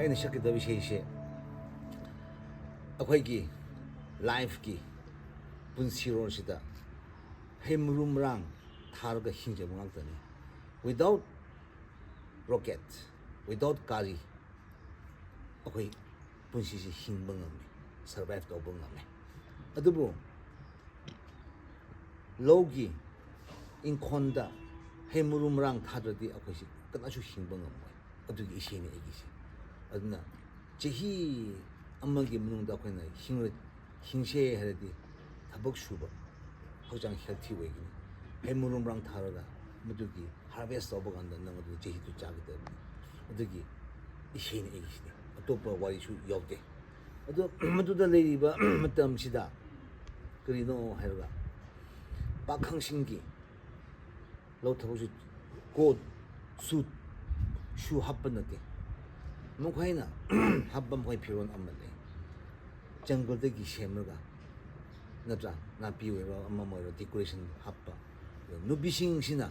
ꯑꯩꯅ ꯁꯛꯀꯗꯕ ꯏꯁꯩꯁꯦ ꯑꯩꯈꯣꯏꯒꯤ ꯂꯥꯏꯐꯀꯤ ꯄꯨꯟꯁꯤꯔꯣꯜꯁꯤꯗ ꯍꯩ ꯃꯔꯨ ꯃꯔꯥꯡ ꯊꯥꯔꯒ ꯍꯤꯡꯖꯕ ꯉꯥꯛꯇꯅꯤ. ꯋꯤꯗꯥꯎꯠ ꯔꯣꯀꯦꯠ, ꯋꯤꯗꯥꯎꯠ ꯒꯥꯔꯤ ꯑꯩꯈꯣꯏ ꯄꯨꯟꯁꯤꯁꯤ ꯍꯤꯡꯕ ꯉꯝꯃꯤ, ꯁꯔꯚꯥꯏꯚ ꯇꯧꯕ ꯉꯝꯃꯤ. ꯑꯗꯨꯕꯨ ꯂꯧꯒꯤ ꯏꯪꯈꯣꯜꯗ ꯍꯩ ꯃꯔꯨ ꯃꯔꯥꯡ ꯊꯥꯗ꯭ꯔꯗꯤ ꯑꯩꯈꯣꯏꯁꯤ ꯀꯅꯥꯁꯨ ꯍꯤꯡꯕ ꯉꯝꯃꯣꯏ. ꯑꯗꯨꯒꯤ ꯏꯁꯩꯅꯤ ꯑꯩꯒꯤꯁꯤ. ꯑꯗꯨꯅ ꯆꯍꯤ ꯑꯃꯒꯤ ꯃꯅꯨꯡꯗ ꯑꯩꯈꯣꯏꯅ ꯍꯤꯡꯁꯦ ꯍꯥꯏꯔꯗꯤ ꯊꯕꯛ ꯁꯨꯕ, ꯍꯛꯆꯥꯡ ꯍꯦꯜꯊꯤ ꯑꯣꯏꯒꯅꯤ. ꯍꯩ ꯃꯔꯨ ꯃꯔꯥꯡ ꯊꯥꯔꯒ ꯃꯗꯨꯒꯤ ꯍꯥꯔꯚꯦꯁ ꯇꯧꯕ ꯀꯥꯟꯗ ꯅꯪ ꯑꯗꯨ ꯆꯍꯤꯗꯨ ꯆꯥꯒꯗꯕꯅꯤ. ꯑꯗꯨꯒꯤ ꯏꯁꯩꯅꯤ ꯑꯩꯒꯤꯁꯤꯗꯤ, ꯑꯇꯣꯞꯄ ꯋꯥꯔꯤꯁꯨ ꯌꯥꯎꯗꯦ. ꯑꯗꯣ ꯃꯗꯨꯗ ꯂꯩꯔꯤꯕ ꯃꯇꯝꯁꯤꯗ ꯀꯔꯤꯅꯣ ꯍꯥꯏꯔꯒ ꯄꯥꯈꯪꯁꯤꯡꯒꯤ ꯂꯧ ꯊꯕꯛꯁꯨ ꯀꯣꯠ ꯁꯨ ꯍꯥꯞꯄ ꯅꯠꯇꯦ. ꯃꯈꯣꯏꯅ ꯍꯥꯞꯄ ꯃꯈꯣꯏ ꯐꯤꯔꯣꯜ ꯑꯃ ꯂꯩ, ꯖꯪꯒꯜꯗꯒꯤ ꯁꯦꯝꯂꯒ, ꯅꯠꯇ꯭ꯔꯥ ꯅꯥꯄꯤ ꯑꯣꯏꯔꯣ ꯑꯃ ꯑꯣꯏꯔꯣ ꯗꯦꯀꯣꯔꯦꯁꯟ ꯍꯥꯞꯄ. ꯅꯨꯄꯤꯁꯤꯡꯁꯤꯅ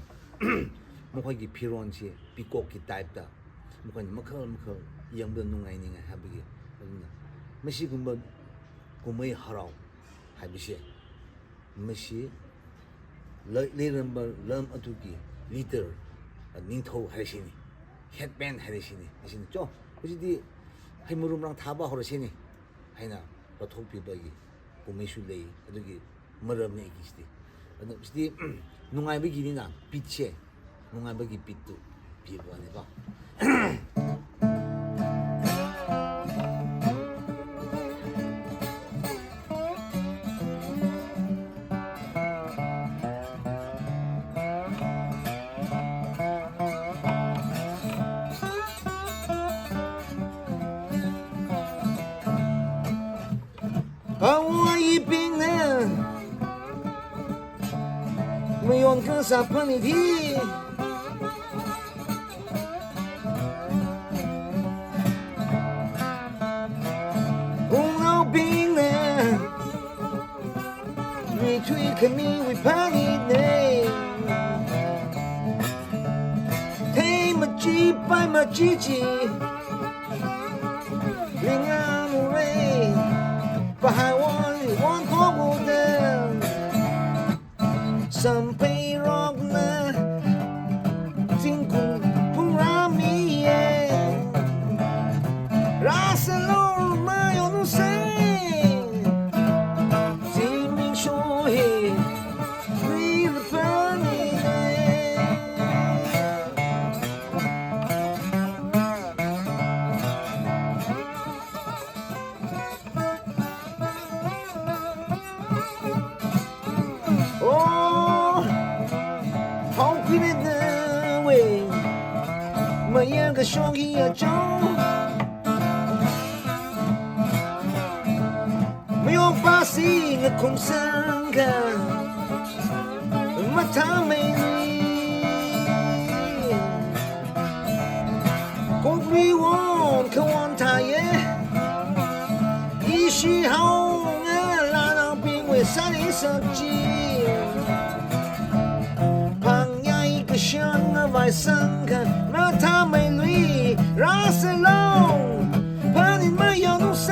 ꯃꯈꯣꯏꯒꯤ ꯐꯤꯔꯣꯜꯁꯤ ꯄꯤꯀꯣꯛꯀꯤ ꯇꯥꯏꯞꯇ ꯃꯈꯣꯏꯅ ꯃꯈꯜ ꯃꯈꯜ ꯌꯦꯡꯕꯗ ꯅꯨꯡꯉꯥꯏꯅꯤꯡꯉꯥꯏ ꯍꯥꯏꯕꯒꯤ. ꯑꯗꯨꯅ ꯃꯁꯤꯒꯨꯝꯕ ꯀꯨꯝꯍꯩ ꯍꯔꯥꯎ ꯍꯥꯏꯕꯁꯦ ꯃꯁꯤ ꯂꯩꯔꯝꯕ ꯂꯝ ꯑꯗꯨꯒꯤ ꯂꯤꯗꯔ, ꯅꯤꯡꯊꯧ ꯍꯥꯏꯔꯤꯁꯤꯅꯤ, ꯍꯦꯠꯃꯦꯟ ꯍꯥꯏꯔꯤꯁꯤꯅꯤ. ꯑꯁꯤꯅ ꯍꯧꯖꯤꯛꯇꯤ ꯍꯩ ꯃꯔꯨ ꯃꯔꯥꯡ ꯊꯥꯕ ꯍꯧꯔꯁꯤꯅꯤ ꯍꯥꯏꯅ ꯂꯧꯊꯣꯛꯄꯤꯕꯒꯤ ꯀꯨꯝꯍꯩꯁꯨ ꯂꯩ. ꯑꯗꯨꯒꯤ ꯃꯔꯝꯅꯤ ꯑꯩꯒꯤꯁꯤꯗꯤ. ꯑꯗꯨ ꯁꯤꯗꯤ ꯅꯨꯡꯉꯥꯏꯕꯒꯤꯅꯤꯅ, ꯕꯤꯠꯁꯦ ꯅꯨꯡꯉꯥꯏꯕꯒꯤ ꯕꯤꯠꯇꯨ ꯄꯤꯕ ꯋꯥꯅꯤꯀꯣ.我一病人，没用跟上碰你提。我病人，你推开你会怕你呢。太么几百么几几，另外路人。把海湾里往托不得，上北若呢，金库不让米耶，拉塞罗马有路谁，金明说嘿，你的本你每个兄弟要走，没有把心的空生看，马他美丽，公比我渴望他也，一时好拉到并未杀你设计。像个外甥看，那他美麗，拉塞龍，怕你沒有弄誰，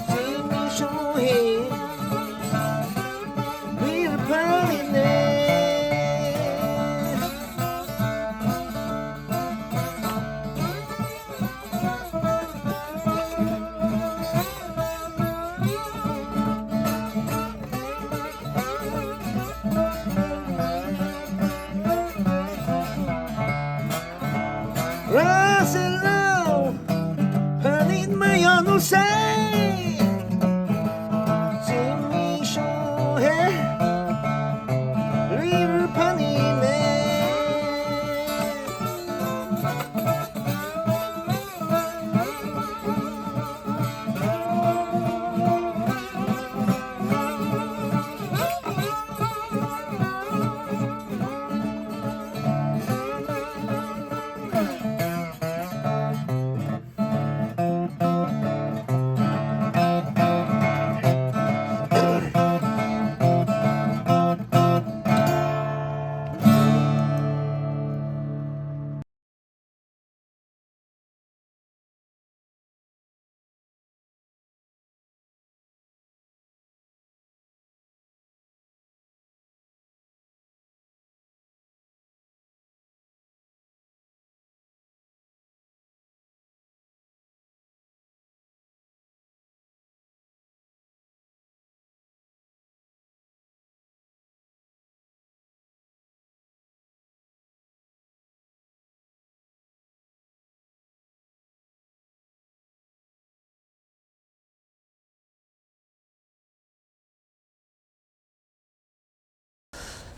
心裡說嘿，你的怕你呢。Right.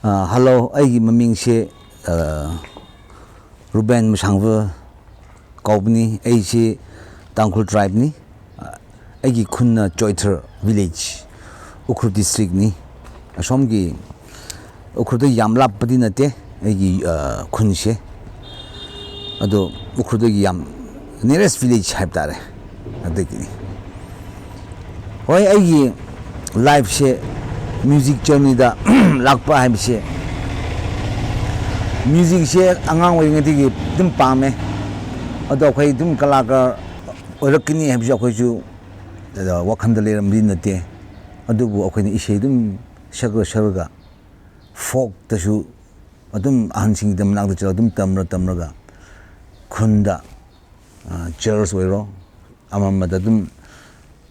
Hello, ꯑꯩꯒꯤ ꯃꯃꯤꯡꯁꯦ ꯔꯨꯕꯦꯟ ꯃꯁꯥꯡꯕ ꯀꯧꯕꯅꯤ. ꯑꯩꯁꯦ ꯇꯥꯡꯈꯨꯜ ꯇ꯭ꯔꯥꯏꯕꯅꯤ. ꯑꯩꯒꯤ ꯈꯨꯟꯅ ꯆꯣꯏꯊꯔ ꯚꯤꯂꯦꯖ, ꯎꯈ꯭ꯔꯨꯜ ꯗꯤꯁꯇ꯭ꯔꯤꯛꯅꯤ. ꯑꯁꯣꯝꯒꯤ ꯎꯈ꯭ꯔꯨꯜꯗ ꯌꯥꯝ ꯂꯥꯞꯄꯗꯤ ꯅꯠꯇꯦ ꯑꯩꯒꯤ ꯈꯨꯟꯁꯦ. ꯑꯗꯣ ꯎꯈ꯭ꯔꯨꯜꯗꯒꯤ ꯌꯥꯝ ꯅꯤꯌꯔꯦꯁ ꯚꯤꯂꯦꯖ ꯍꯥꯏꯕ ꯇꯥꯔꯦ. ꯑꯗꯒꯤꯅꯤ. ꯍꯣꯏ, ꯑꯩꯒꯤ ꯂꯥꯏꯐꯁꯦ ꯃ꯭ꯌꯨꯖꯤꯛ ꯖꯔꯅꯤꯗ ꯂꯥꯛꯄ ꯍꯥꯏꯕꯁꯦ, ꯃ꯭ꯌꯨꯖꯤꯛꯁꯦ ꯑꯉꯥꯡ ꯑꯣꯏꯔꯤꯉꯩꯗꯒꯤ ꯑꯗꯨꯝ ꯄꯥꯝꯃꯦ. ꯑꯗꯣ ꯑꯩꯈꯣꯏ ꯑꯗꯨꯝ ꯀꯂꯥꯀꯥꯔ ꯑꯣꯏꯔꯛꯀꯅꯤ ꯍꯥꯏꯕꯁꯨ ꯑꯩꯈꯣꯏꯁꯨ ꯋꯥꯈꯜꯗ ꯂꯩꯔꯝꯕꯗꯤ ꯅꯠꯇꯦ. ꯑꯗꯨꯕꯨ ꯑꯩꯈꯣꯏꯅ ꯏꯁꯩ ꯑꯗꯨꯝ ꯁꯛꯂꯒ ꯐꯣꯛꯇꯁꯨ ꯑꯗꯨꯝ ꯑꯍꯟꯁꯤꯡꯒꯤ ꯃꯅꯥꯛꯇ ꯆꯠꯂꯒ ꯑꯗꯨꯝ ꯇꯝꯔꯒ ꯈꯨꯟꯗ ꯆꯔꯆ ꯑꯣꯏꯔꯣ ꯑꯃꯗ ꯑꯗꯨꯝ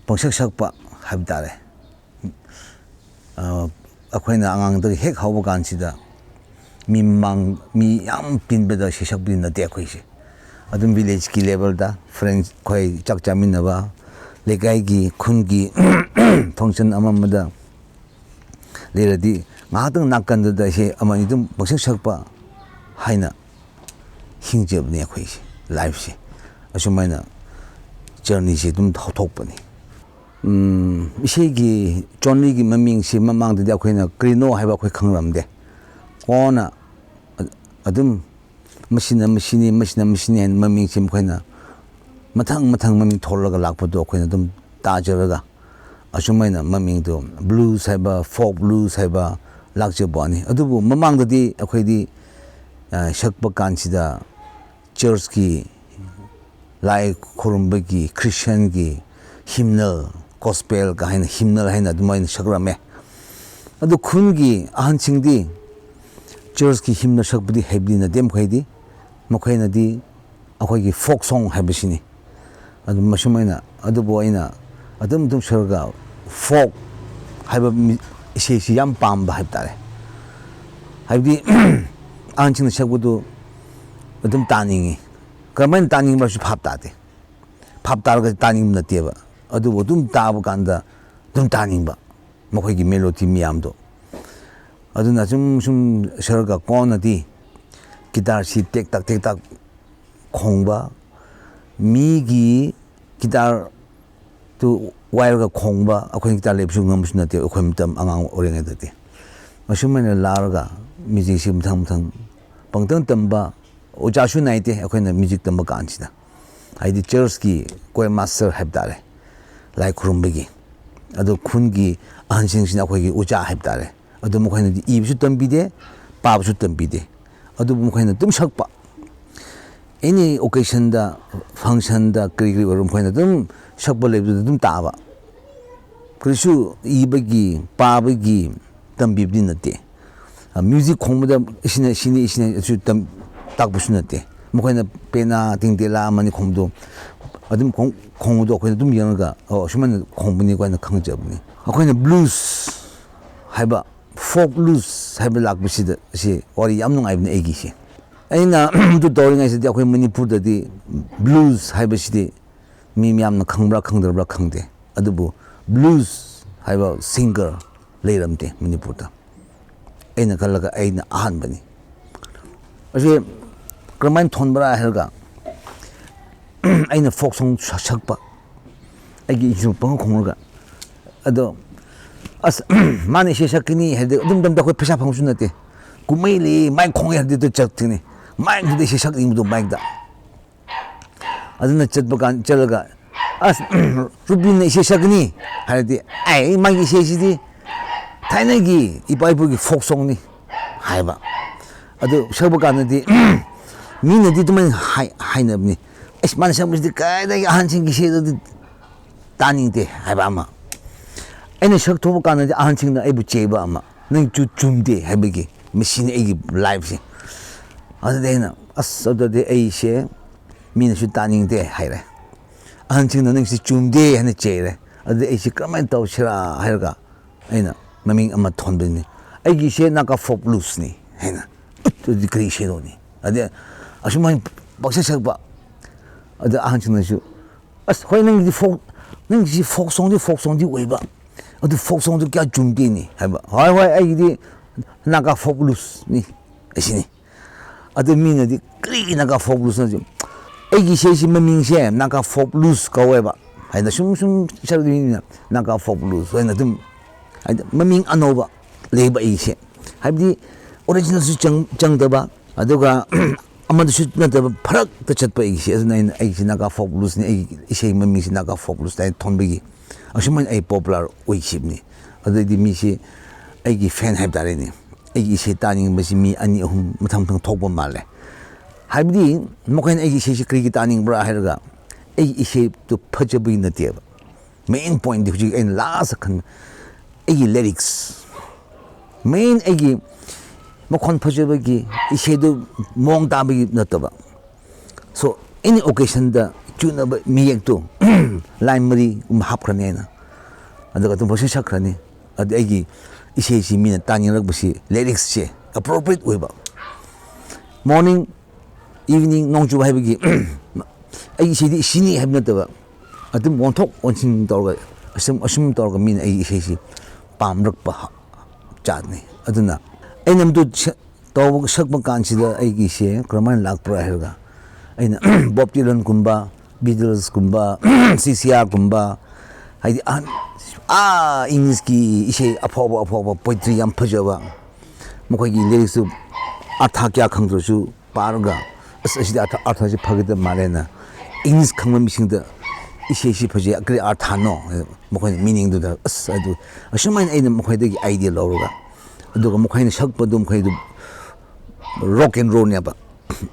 ꯄꯪꯁꯛ ꯁꯛꯄ ꯍꯥꯏꯕ ꯇꯥꯔꯦ. ꯑꯩꯈꯣꯏꯅ ꯑꯉꯥꯡꯗꯒꯤ ꯍꯦꯛ ꯍꯧꯕ ꯀꯥꯟꯁꯤꯗ ꯃꯤ ꯌꯥꯝ ꯇꯤꯟꯕꯗ ꯏꯁꯩ ꯁꯛꯄꯗꯤ ꯅꯠꯇꯦ ꯑꯩꯈꯣꯏꯁꯦ. ꯑꯗꯨꯝ ꯚꯤꯂꯦꯖꯀꯤ ꯂꯦꯚꯦꯜꯗ ꯐ꯭ꯔꯦꯟꯁ ꯑꯩꯈꯣꯏ ꯆꯥꯛ ꯆꯥꯃꯤꯟꯅꯕ, ꯂꯩꯀꯥꯏꯒꯤ ꯈꯨꯟꯒꯤ ꯐꯪꯁꯟ ꯑꯃꯗ ꯂꯩꯔꯗꯤ ꯉꯥꯏꯍꯥꯛꯇꯪ ꯅꯥꯀꯟꯗꯨꯗ ꯏꯁꯩ ꯑꯃꯅꯤ ꯑꯗꯨꯝ ꯄꯪꯁꯛ ꯁꯛꯄ ꯍꯥꯏꯅ ꯍꯤꯡꯖꯕꯅꯤ ꯑꯩꯈꯣꯏꯁꯦ. ꯂꯥꯏꯐꯁꯦ ꯑꯁꯨꯃꯥꯏꯅ ꯖꯔꯅꯤꯁꯦ ꯑꯗꯨꯝ ꯊꯣꯛꯄꯅꯤ. ꯏꯁꯩꯒꯤ ꯖꯣꯟꯔꯤꯒꯤ ꯃꯃꯤꯡꯁꯤ ꯃꯃꯥꯡꯗꯗꯤ ꯑꯩꯈꯣꯏꯅ ꯀꯔꯤꯅꯣ ꯍꯥꯏꯕ ꯑꯩꯈꯣꯏ ꯈꯪꯂꯝꯗꯦ. ꯀꯣꯟꯅ ꯑꯗꯨꯝ ꯃꯁꯤꯅ ꯃꯁꯤꯅꯤ ꯍꯥꯏꯅ ꯃꯃꯤꯡꯁꯤ ꯃꯈꯣꯏꯅ ꯃꯊꯪ ꯃꯃꯤꯡ ꯊꯣꯛꯂꯒ ꯂꯥꯛꯄꯗꯣ ꯑꯩꯈꯣꯏꯅ ꯑꯗꯨꯝ ꯇꯥꯖꯔꯒ ꯑꯁꯨꯃꯥꯏꯅ ꯃꯃꯤꯡꯗꯣ ꯕ꯭ꯂꯨꯁ ꯍꯥꯏꯕ, ꯐꯣꯛ ꯕ꯭ꯂꯨꯁ ꯍꯥꯏꯕ ꯂꯥꯛꯆꯕ ꯋꯥꯅꯤ. ꯑꯗꯨꯕꯨ ꯃꯃꯥꯡꯗꯗꯤ ꯑꯩꯈꯣꯏꯗꯤ ꯁꯛꯄ ꯀꯥꯟꯁꯤꯗ ꯆꯔꯆꯀꯤ ꯂꯥꯏ ꯈꯨꯔꯨꯝꯕꯒꯤ, ꯈ꯭ꯔꯤꯁꯇ꯭ꯌꯟꯒꯤ ꯍꯤꯝꯅꯜ, ꯒꯣꯁꯄꯦꯜꯒ ꯍꯥꯏꯅ ꯍꯤꯝꯅꯜ ꯍꯥꯏꯅ ꯑꯗꯨꯃꯥꯏꯅ ꯁꯛꯔꯝꯃꯦ. ꯑꯗꯨ ꯈꯨꯟꯒꯤ ꯑꯍꯟꯁꯤꯡꯗꯤ ꯆꯔꯆꯀꯤ ꯍꯤꯝꯅ ꯁꯛꯄꯗꯤ ꯍꯩꯕꯗꯤ ꯅꯠꯇꯦ ꯃꯈꯣꯏꯅꯗꯤ ꯑꯩꯈꯣꯏꯒꯤ ꯐꯣꯛ ꯁꯣꯡ ꯍꯥꯏꯕꯁꯤꯅꯤ. ꯑꯗꯨꯝ ꯑꯁꯨꯃꯥꯏꯅ ꯑꯗꯨꯕꯨ ꯑꯩꯅ ꯑꯗꯨꯝ ꯁꯛꯔꯒ ꯐꯣꯛ ꯍꯥꯏꯕ ꯏꯁꯩꯁꯤ ꯌꯥꯝ ꯄꯥꯝꯕ ꯍꯥꯏꯕ ꯇꯥꯔꯦ. ꯍꯥꯏꯕꯗꯤ ꯑꯍꯟꯁꯤꯡꯅ ꯁꯛꯄꯗꯨ ꯑꯗꯨꯝ ꯇꯥꯅꯤꯡꯉꯤ. ꯀꯔꯝꯍꯥꯏꯅ ꯇꯥꯅꯤꯡꯕꯁꯨ ꯚꯥꯞ ꯇꯥꯗꯦ. ꯚꯥꯞ ꯇꯥꯔꯒ ꯇꯥꯅꯤꯡꯕ ꯅꯠꯇꯦꯕ. ꯑꯗꯨꯕꯨ ꯑꯗꯨꯝ ꯇꯥꯕ ꯀꯥꯟꯗ ꯑꯗꯨꯝ ꯇꯥꯅꯤꯡꯕ ꯃꯈꯣꯏꯒꯤ ꯃꯦꯂꯣꯗꯤ ꯃꯌꯥꯝꯗꯣ. ꯑꯗꯨꯅ ꯁꯨꯝ ꯁꯛꯔꯒ ꯀꯣꯟꯅꯗꯤ ꯒꯤꯇꯥꯔꯁꯤ ꯇꯦꯛ ꯇꯥꯛ ꯈꯣꯡꯕ, ꯃꯤꯒꯤ ꯒꯤꯇꯥꯔꯗꯨ ꯋꯥꯏꯔꯒ ꯈꯣꯡꯕ ꯑꯩꯈꯣꯏ ꯒꯤꯇꯥꯔ ꯂꯩꯕꯁꯨ ꯉꯝꯕꯁꯨ ꯅꯠꯇꯦ ꯑꯩꯈꯣꯏ ꯃꯇꯝ ꯑꯉꯥꯡ ꯑꯣꯏꯔꯤꯉꯩꯗꯗꯤ. ꯑꯁꯨꯃꯥꯏꯅ ꯂꯥꯛꯔꯒ ꯃ꯭ꯌꯨꯖꯤꯛꯁꯤ ꯃꯊꯪ ꯄꯪꯇꯝ ꯇꯝꯕ, ꯑꯣꯖꯥꯁꯨ ꯅꯥꯏꯗꯦ ꯑꯩꯈꯣꯏꯅ ꯃ꯭ꯌꯨꯖꯤꯛ ꯇꯝꯕ ꯀꯥꯟꯁꯤꯗ. ꯍꯥꯏꯗꯤ ꯆꯔꯆꯀꯤ ꯀꯣꯌꯔ ꯃꯥꯁꯇꯔ ꯍꯥꯏꯕ ꯇꯥꯔꯦ, ꯂꯥꯏ ꯈꯨꯔꯨꯝꯕꯒꯤ. ꯑꯗꯨ ꯈꯨꯟꯒꯤ ꯑꯍꯟꯁꯤꯡꯁꯤꯅ ꯑꯩꯈꯣꯏꯒꯤ ꯑꯣꯖꯥ ꯍꯥꯏꯕ ꯇꯥꯔꯦ. ꯑꯗꯨ ꯃꯈꯣꯏꯅꯗꯤ ꯏꯕꯁꯨ ꯇꯝꯕꯤꯗꯦ, ꯄꯥꯕꯁꯨ ꯇꯝꯕꯤꯗꯦ. ꯑꯗꯨꯕꯨ ꯃꯈꯣꯏꯅ ꯑꯗꯨꯝ ꯁꯛꯄ. ꯑꯦꯅꯤ ꯑꯣꯀꯦꯁꯟꯗ, ꯐꯪꯁꯟꯗ ꯀꯔꯤ ꯑꯣꯏꯔꯣ ꯃꯈꯣꯏꯅ ꯑꯗꯨꯝ ꯁꯛꯄ ꯂꯩꯕꯗꯨꯗ ꯑꯗꯨꯝ ꯇꯥꯕ. ꯀꯔꯤꯁꯨ ꯏꯕꯒꯤ, ꯄꯥꯕꯒꯤ ꯇꯝꯕꯤꯕꯗꯤ ꯅꯠꯇꯦ. ꯃ꯭ꯌꯨꯖꯤꯛ ꯈꯣꯡꯕꯗ ꯁꯤꯅꯤ ꯇꯥꯛꯄꯁꯨ ꯅꯠꯇꯦ. ꯃꯈꯣꯏꯅ ꯄꯦꯅꯥ, ꯇꯤꯡꯇꯦꯂꯥ ꯑꯃꯅꯤ ꯈꯣꯡꯕꯗꯣ ꯑꯗꯨꯝ ꯈꯣꯡꯕꯗꯣ ꯑꯩꯈꯣꯏꯅ ꯑꯗꯨꯝ ꯌꯦꯡꯉꯒ ꯑꯁꯨꯃꯥꯏꯅ ꯈꯣꯡꯕꯅꯤ ꯑꯩꯈꯣꯏꯅ ꯈꯪꯖꯕꯅꯤ. ꯑꯩꯈꯣꯏꯅ ꯕ꯭ꯂꯨꯁ ꯍꯥꯏꯕ, ꯐꯣꯛ ꯕ꯭ꯂꯨꯁ ꯍꯥꯏꯕ ꯂꯥꯛꯄꯁꯤꯗ ꯑꯁꯤ ꯋꯥꯔꯤ ꯌꯥꯝ ꯅꯨꯡꯉꯥꯏꯕꯅꯤ ꯑꯩꯒꯤꯁꯦ. ꯑꯩꯅ ꯑꯗꯨ ꯇꯧꯔꯤꯉꯩꯁꯤꯗꯤ ꯑꯩꯈꯣꯏ ꯃꯅꯤꯄꯨꯔꯗꯗꯤ ꯕ꯭ꯂꯨꯁ ꯍꯥꯏꯕꯁꯤꯗꯤ ꯃꯤ ꯃꯌꯥꯝꯅ ꯈꯪꯕ꯭ꯔꯥ ꯈꯪꯗꯕ꯭ꯔꯥ ꯈꯪꯗꯦ. ꯑꯗꯨꯕꯨ ꯕ꯭ꯂꯨꯁ ꯍꯥꯏꯕ ꯁꯤꯡꯒꯔ ꯂꯩꯔꯝꯗꯦ ꯃꯅꯤꯄꯨꯔꯗ. ꯑꯩꯅ ꯈꯜꯂꯒ ꯑꯩꯅ ꯑꯍꯥꯟꯕꯅꯤ. ꯑꯁꯤ ꯀꯔꯝꯍꯥꯏꯅ ꯊꯣꯟꯕ꯭ꯔꯥ ꯍꯥꯏꯔꯒ ꯑꯩꯅ ꯐꯣꯛ ꯁꯣꯡ ꯁꯛꯄ, ꯑꯩꯒꯤ ꯏꯟꯁꯇ꯭ꯔꯨꯃꯦꯟ ꯄꯪꯈꯣꯡ ꯈꯣꯡꯂꯒ. ꯑꯗꯣ ꯃꯥꯅ ꯏꯁꯩ ꯁꯛꯀꯅꯤ ꯍꯥꯏꯔꯗꯤ ꯑꯗꯨꯝ ꯃꯇꯝꯗ ꯑꯩꯈꯣꯏ ꯄꯩꯁꯥ ꯐꯪꯕꯁꯨ ꯅꯠꯇꯦ. ꯀꯨꯝꯍꯩ ꯂꯩ, ꯃꯥꯏꯛ ꯈꯣꯡꯉꯦ ꯍꯥꯏꯔꯗꯤ ꯑꯗꯨ ꯆꯠꯇꯣꯏꯅꯤ. ꯃꯥꯏꯛꯇꯨꯗ ꯏꯁꯩ ꯁꯛꯅꯤꯡꯕꯗꯣ ꯃꯥꯏꯛꯇ. ꯑꯗꯨꯅ ꯆꯠꯂꯒ ꯔꯨꯕꯤꯟꯅ ꯏꯁꯩ ꯁꯛꯀꯅꯤ ꯍꯥꯏꯔꯗꯤ ꯃꯥꯒꯤ ꯏꯁꯩꯁꯤꯗꯤ ꯊꯥꯏꯅꯒꯤ ꯏꯄꯥ ꯏꯄꯨꯒꯤ ꯐꯣꯛ ꯁꯣꯡꯅꯤ ꯍꯥꯏꯕ. ꯑꯗꯨ ꯁꯛꯄ ꯀꯥꯟꯗꯗꯤ ꯃꯤꯅꯗꯤ ꯑꯗꯨꯃꯥꯏꯅ ꯍꯥꯏꯅꯕꯅꯤ. ꯃꯥꯅ ꯁꯛꯄꯁꯤꯗꯤ ꯀꯗꯥꯏꯗꯒꯤ ꯑꯍꯟꯁꯤꯡꯒꯤ ꯏꯁꯩꯗꯨꯗꯤ ꯇꯥꯅꯤꯡꯗꯦ ꯍꯥꯏꯕ ꯑꯃ. ꯑꯩꯅ ꯁꯛꯊꯣꯛꯄ ꯀꯥꯟꯗꯗꯤ ꯑꯍꯟꯁꯤꯡꯅ ꯑꯩꯕꯨ ꯆꯩꯕ ꯑꯃ. ꯅꯪ ꯆꯨꯝꯗꯦ ꯍꯥꯏꯕꯒꯤ. ꯃꯁꯤꯅꯤ ꯑꯩꯒꯤ ꯂꯥꯏꯐꯁꯦ. ꯑꯗꯨꯗꯤ ꯑꯩꯅ ꯑꯗꯨꯗꯤ ꯑꯩꯁꯦ ꯃꯤꯅꯁꯨ ꯇꯥꯅꯤꯡꯗꯦ ꯍꯥꯏꯔꯦ. ꯑꯍꯟꯁꯤꯡꯅ ꯅꯪꯁꯤ ꯆꯨꯝꯗꯦ ꯍꯥꯏꯅ ꯆꯩꯔꯦ. ꯑꯗꯨꯗꯤ ꯑꯩꯁꯦ ꯀꯔꯝꯍꯥꯏꯅ ꯇꯧꯁꯤꯔꯥ ꯍꯥꯏꯔꯒ ꯑꯩꯅ ꯃꯃꯤꯡ ꯑꯃ ꯊꯣꯟꯕꯅꯤ. ꯑꯩꯒꯤ ꯏꯁꯩ ꯅꯥꯀꯥ ꯐꯣꯛ ꯕ꯭ꯂꯨꯁꯅꯤ ꯍꯥꯏꯅ. ꯑꯗꯨꯗꯤ ꯀꯔꯤ ꯏꯁꯩꯅꯣꯅꯤ? ꯑꯗꯩ ꯑꯁꯨꯃꯥꯏꯅ ꯄꯪꯁꯛ ꯁꯛꯄ. ꯑꯗ ꯑꯍꯟꯁꯤꯡꯅꯁꯨ ꯍꯣꯏ ꯅꯪꯒꯤꯁꯤ ꯐꯣꯛ ꯁꯣꯡꯗꯤ ꯑꯣꯏꯕ, ꯑꯗꯨ ꯐꯣꯛ ꯁꯣꯡꯗꯨ ꯀꯌꯥ ꯆꯨꯝꯗꯦꯅꯤ ꯍꯥꯏꯕ. ꯍꯣꯏ ꯑꯩꯒꯤꯗꯤ 나가 folk blues니 아시니 아들 미나디 그리 나가 folk blues는 애기 셋이 명명세 나가 folk blues 거해봐 하이나 숨숨 샤르디나 나가 folk blues 하이나 좀 명명 안오바 레이바 이세 하이디 오리지널 수 정정더바 아두가 아마도 슈트나더 파락 터쳤바 이세 그래서 애기 나가 folk blues니 애기 이세 명명시 나가 folk blues 다 톤비기 아시면 애 popular 오이십니 아들디 미시 애기 팬 해다래니 애기 이세 따닝 것이 미 아니 무탕탕 톡본 말래 하이디 뭐가 애기 이세 그리기 따닝 브라 하르가 애기 이세 또 퍼져보이 너티에바 메인 포인트 후지 엔 라스 칸 애기 리릭스 메인 애기 뭐콘 퍼져보기 이세도 몽다비 너떠바 so any occasion 다 주나 미액도 라이머리 합크네나 아다가 좀 보시 샤크네 아디 애기 이세시 미는 따닝락 부시 리릭스체 appropriate 오이바 morning evening 농주 해보기 애기 시디 신이 해봤다가 아좀 원톡 원신 떨고 어심 떨고 민 애기 이세시 밤럭바 자네 아드나 애님도 또 석번 간시다 애기 시 그러면 락프라 해가 아이나 법 딜런 군바 비틀스 군바 CCR 군바 하이디 잉리스키 이세 아포바 포이트리 양 퍼져봐 뭐거기 리릭스 아타기야 강조주 빠르가 어시디 아타지 파기도 말에나 잉리스 강만 미싱다 이세시 퍼지 그래 아타노 뭐거기 미닝도 다 어스도 어시만 애는 뭐거기 아이디어 로가 어두가 뭐거기 석버도 뭐거기 록 앤 롤이야 봐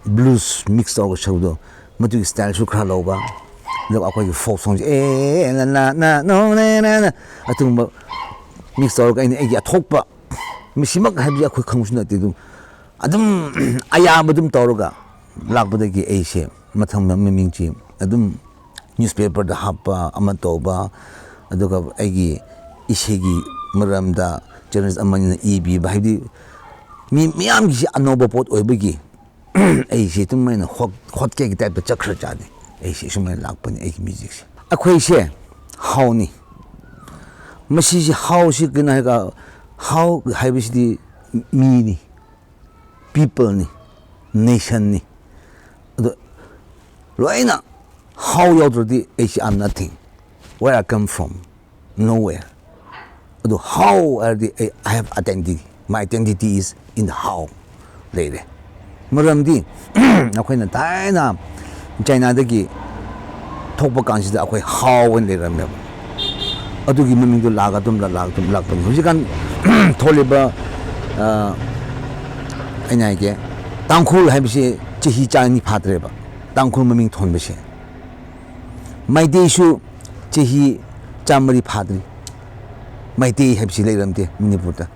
블루스 믹스하고 셔도 뭐두기 스타일 수크라 로바 너 아까 이 포송 에나나 노네나 아tum 뭐 믹스하고 있는 애기 톡바 미시막 하비야 그 강무신다 때도 아tum 아야뭐좀 떠오르가 락보다기 에이시 마탕 명명지 아tum 뉴스페이퍼다 합바 아마 떠봐 아두가 애기 이세기 머람다 저널리스트 아마니나 이비 바이디 미암기 안노버 포트 오이버기 에이시 tum마이나 헛개기 타입의 짝크르자네 에이시 shumai lakpani 애기 뮤직시 아코이시 하우니 마시시 하우시 그나 해가 하우 하이비시디 미니 people니 nation니 로이나 how 여들디 에이시 I'm nothing where I come from nowhere how are the I have identity my identity is in the how 레이레 뭐람디 아코이나 다이나 차이나다기 톡보 간시다 아코이 하원 레라메 어두기 미밍도 라가좀 락본 후지간 톨리바 아니야게 땅쿨 하비시 지히 짜니 파드레바 땅쿨 미밍 톤베시 마이데슈 지히 짬머리 파드리 마이데 하비시 레람데 미니부다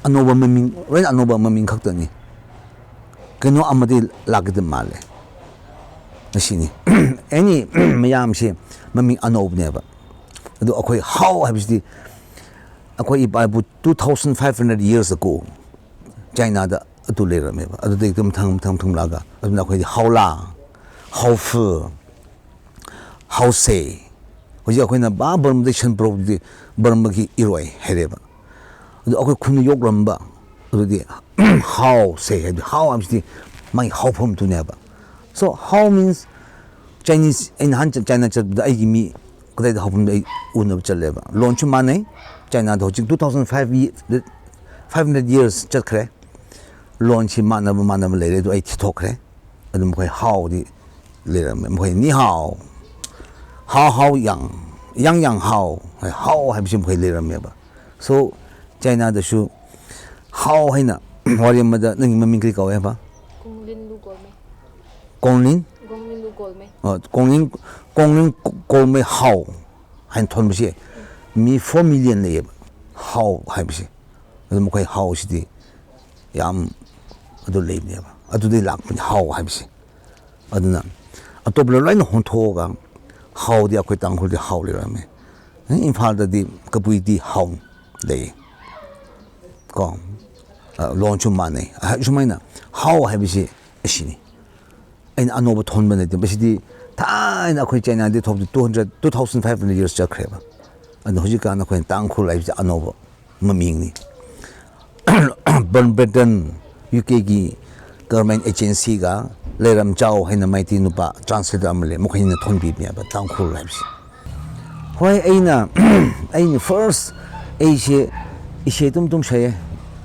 아노바 미밍 왜 아노바 미밍 각더니 그노 아마디 라그드 말레 아시니 애니 미암시 미밍 아노브네바 ado akhoi how habisdi akhoi bible 2500 years ago china da atu le rame ba adu de tum thang laga adu akhoi how la how fu how say hoji akhoi na ba burm de chen pro de burm gi iroi here ba adu akhoi khun yok ram ba adu de how say how habisdi mai how phum tu ne ba so how means chinese in han china cha da ai mi 그래도 하분도 운업 절레바 론치 만에 차이나도 지금 2500 years 저 그래 론치 만나면 레레도 이 티톡 그래 아니 뭐 하오디 레라면 뭐 니하오 하하오 양양 하오 하오 하비심 뭐 레라면 봐 so 차이나도 슈 하오 해나 머리마다 능 민민 그리 가와 봐 공린 루골메 공린 공린 골메 하우 한 톤부시 미 4 million 레 하우 하비시 그래서 뭐 거의 하우시디 얌 아도 레이네 봐 아도디 락분 하우 하비시 아도나 아토블 라인 혼토가 하우디 아코 땅홀디 하우리라메 인파르디 그부이디 하우 레 고 론치 마네 주마이나 하우 하비시 시니 엔 아노버 톤만에 버시디 다이나 코이 차이나데 톱 2500 years 자 크레바 안 호지가 나 코이 땅콜 라이브 아노버 머밍니 Burnbreton UKꯒꯤ government agency-가 Leiram Chao haina maiti nupa translator amale mukhaina thonbibneba tangkhul haibsi hoi aina first aise ise tum saye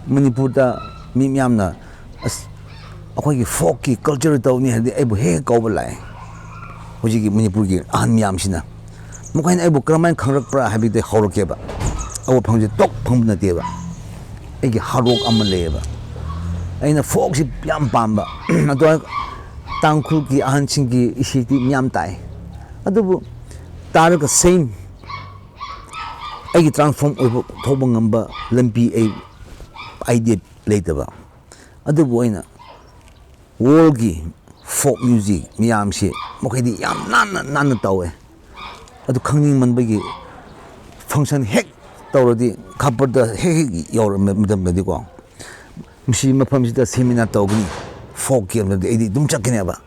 Manipurda mi myamna as akhoi folk ki culture tawni hadi aibu he kawba lai hoji ki Manipur ki ahan myam sina mukhaina aibu kramai khangrak pra habide hawrakeba aw phangje tok phangna deba aigi harok amaleba aina folk si yam pamba ado tangkhul ki ahan singki isiti myam tai adubu taraka same aigi transform oibo thoba ngamba lampi ai idea leitaba adubu aina world ki folk music myam si mokhaidi yam nan tawe adu khangning manbagi function hek tawradi khaparda hek yor madamdadi ko misi mafamsida seminar tawgni folk ki amadi edi dum chakneba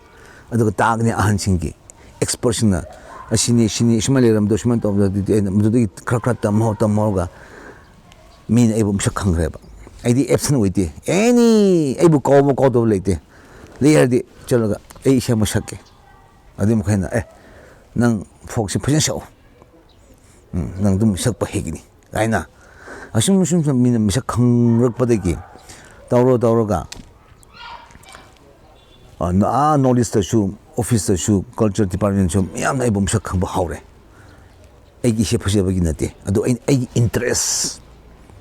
aduga tagni ahan singki expression na asini shimaleram do shiman tawdadi mududi khrakra tamhoga min ebum shakhangreba edi absent witi any ebu ko do leite leerdi chaloga ei shema shakke adim khaina nang folk si phajin shaw nang dum shakpa hegini aina asum min misak khangrak padagi tawroga na knowledge ta shu office ta shu culture department shu yam na ibum shak khangba hawre aigi she phajeba gi nate adu aigi interest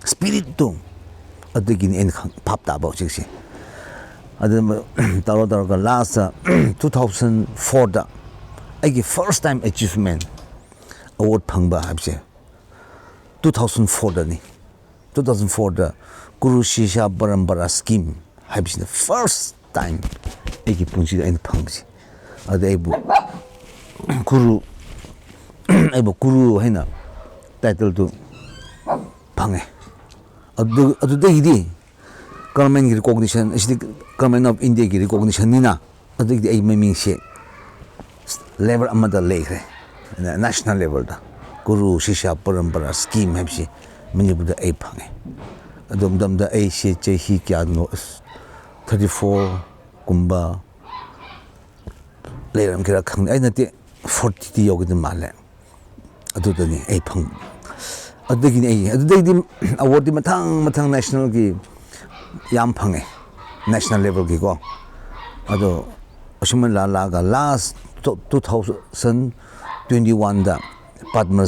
spirit to adagi ni en phap ta ba chiksi adu tawroga last 2004 da aigi first time achievement award phangba habse 2004 da ni 2004 da Guru Shisha Parambara scheme habse the first time aigi punchi da en phangsi adu aibu guru haina title to phange adu degi government recognition is government of India ki recognition nina adu ai maming se level amada lekhre national level da Guru Shisha Parambara scheme habsi Manipur da ai phange adum dam da ai se chehi kya no 34 kumba leram kira khang ai nate 40 ti yogid male adu dani ai phang adagi ni ai adagi award mathang national ki yam phange national level ki ko ado asman la ga last 2021 da Padma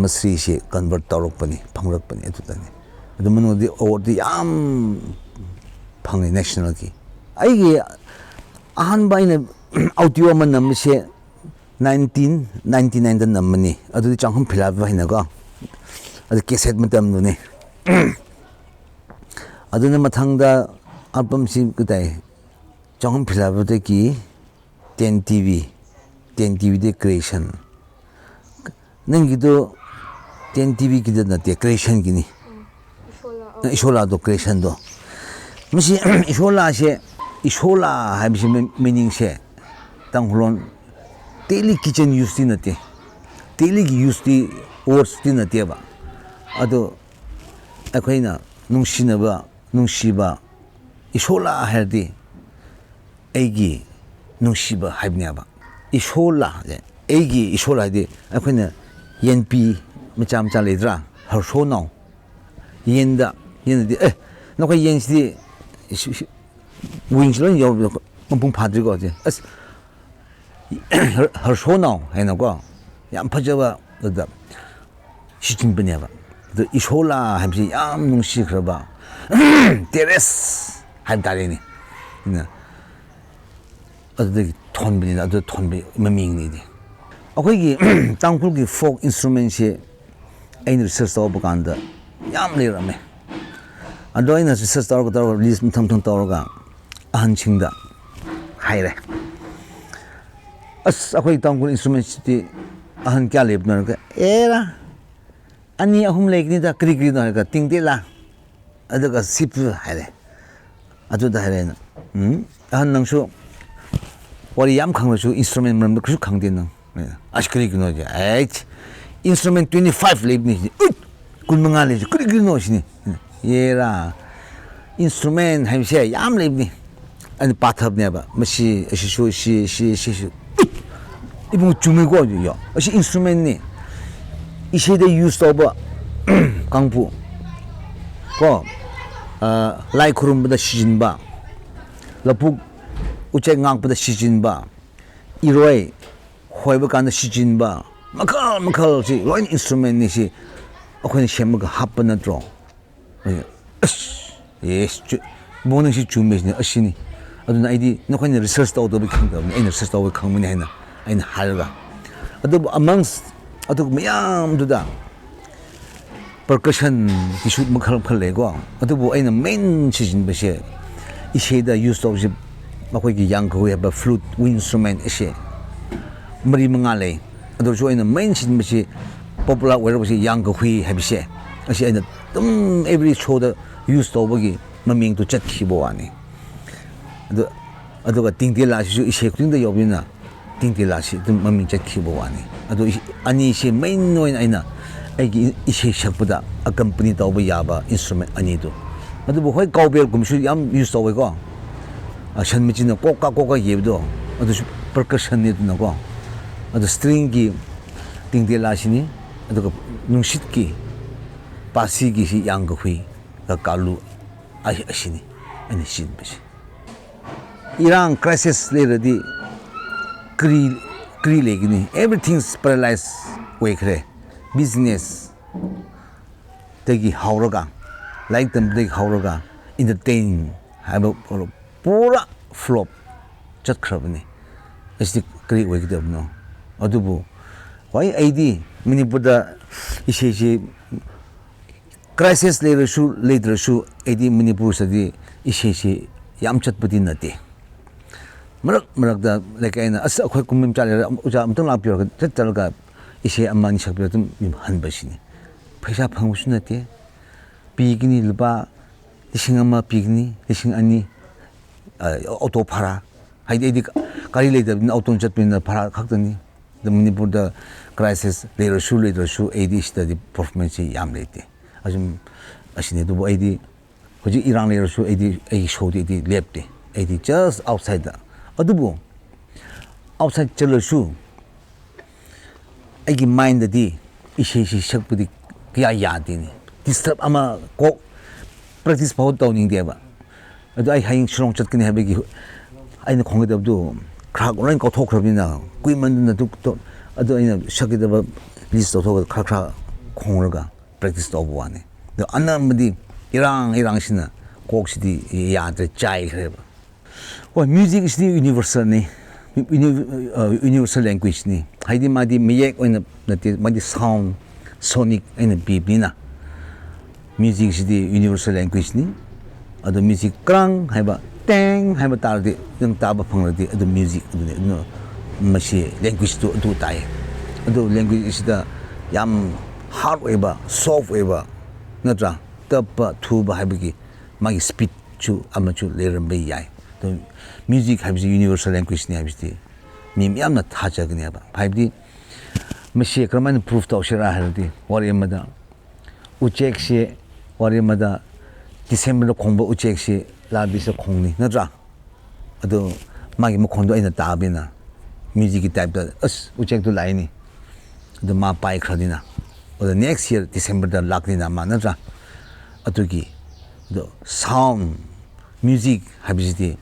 Shri se convert tawrok pani phangrak pani adu dani adu mano di award yam phange national ki ai gi ahan baina audio man nam se 1999 da namani adu changham phila baina go adu cassette matam nu ne adu na mathang da album si kudai changham phila ba ki 10 TV de creation nangi do 10 TV ki da te creation gi ni ishola do creation do misi ishola habisi meaning se tanglon daily kitchen use ti nate daily use ti words ti nate ba ado akhaina nungsiba ishola herdi eigi nungsiba habnya ba ishola eigi ishola de akhaina yenpi macham cha ledra harsho now yenda de nokha yensi wingslon yo pung phadri je as harsho now haina go yam phajaba da shiting banya ba the ishola hamsi yam nungsi khraba teres hadare ni na adu thonbi na adu thonbi maming ni de akhoi gi tangphul gi folk instrument se ain research taw bakanda yam le rame ado ain research taw ga release tham taw ga ahan chingda haire as akhoi tangphul instrument ti ahan kya leb na ga era ani ahum lekni da kri na ga tingde la adaga sip haire adu da haire ahan nangsu wari yam khangsu instrument mam da khsu khangde nang ashkri gno je instrument 25 lebni kun manga le kri no shini yera instrument 하면서 얌 레브니 아니 바탑네바 마시 시시 이분 주미고요 아시 인스트루멘트 이시대 유스 오버 강부 거 라이크룸보다 시진바 라북 우체강보다 시진바 이로에 호이버간다 시진바 마칼지 로인 인스트루멘트시 어코니 셴무가 합번나트로 예스 모능시 주메시네 아시니 aduna aidi nokhani research tawdo bi khangda ni research tawdo khangmani haina aina halga adu amongst adu mayam duda percussion issue makhal khale go adu bu aina main chijin bese isheda use of makoi gi yang ko ba flute wind instrument ise mari mangale adu so aina main chijin bese popular where bese yang ko hui habise ase aina tum every show the use tawbo gi maming to chat khibo ani aduga tingtilashi ise kudingda yobina tingtilashi dum maming chakhibo wani adu ani se main noin aina agi ise shakpada a company tawba yaba instrument ani do adu hoi kaubel gumshu yam use tawbe ko a shanmichina koka yebdo adu percussion ni do ko adu string gi tingtilashi ni aduga nungshit ki pasi gi si yang ko hui ka kalu ai asini ani shin bashi Iran crisis leradi kri legini everything's paralyzed way kre business tegi hauraga like them tegi hauraga entertain have pura flop chat khrabni esti kri way kidab no adubu why id manipurda ise crisis later shu id manipur sadi ise yam chatpati nate marak da like aina as akhoi kumim chale uja amtang la pyor ka tel ga ise amani shakpyor tum han basini phaisa phangbu sunate pigini luba lisingama pigni lising ani auto phara haidi kari le da auto chatpin phara khakdani the manipur da crisis later shu ad study performance yam lete ajum asine du ad hoji iran later shu ad ai show de lepte ad just outside the adubu outside chalasu aigi mind di ise shakpudi kya yadini disturb ama ko practice paut tawning deba adu ai haing shrong chatkini habegi aina khongedabdu khrak online ko thokrabina kuiman na duk to adu aina shakidaba list to khra khongraga practice tawbwane the anamdi irang sina koksidi yadre chai khreba well music is the universal ni universal language ni haidi madi miyek oina nati madi sound sonic ina bibina music is the universal language ni adu music krang haiba teng haiba tardi yung taba phangradi adu music adu no mashi language to adu tai adu language is the yam hard weba soft weba natra tapa thuba haibagi magi speed chu amachu lerambe yai the music has universal language ni habiti mim yamna thaja gni aba bhaibdi mashi kraman proof to shira haldi warimada uchek se warimada december khongba uchek se labi se khongni natra ado magi mokhondo ina tabina music type da as uchek to laini the ma pai khradina the next year december da lakni na ma natra atugi the sound music habiti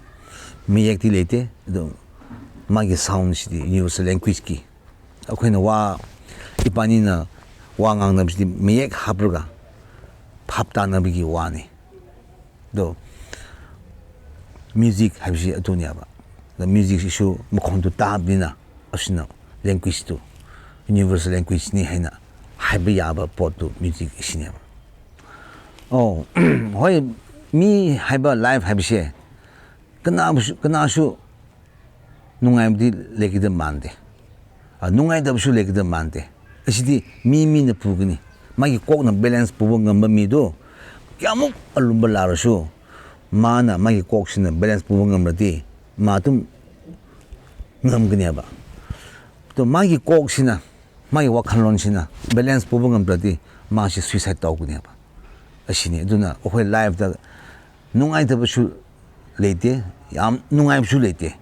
miyek ti lete do magi sound si universal language ki akhoi na wa ipani na wa ngang na bi miyek habrga phapta na bi wa ni do music habji atunya ba the music issue mokhon to ta bina asina language to universal language ni haina habi ya ba pot to music isine ba oh hoi mi haiba live habje kanasu nungaimdi lekida mande nungai dabsu lekida mande asidi mi na pugni magi kok na balance pubo ngamba mi do kyamuk alumba larasu mana magi kok sina balance pubo ngamrati matum ngamgni ba to magi kok sina magi wakhanlon sina balance pubo ngamrati ma si suicide tawgni ba asini duna okoi live da ꯅꯨꯡꯉꯥꯏꯇꯕꯁꯨ ꯂꯩꯇꯦ ꯌꯥꯝ ꯅꯨꯡꯉꯥꯏꯕꯁꯨ ꯂꯩꯇꯦ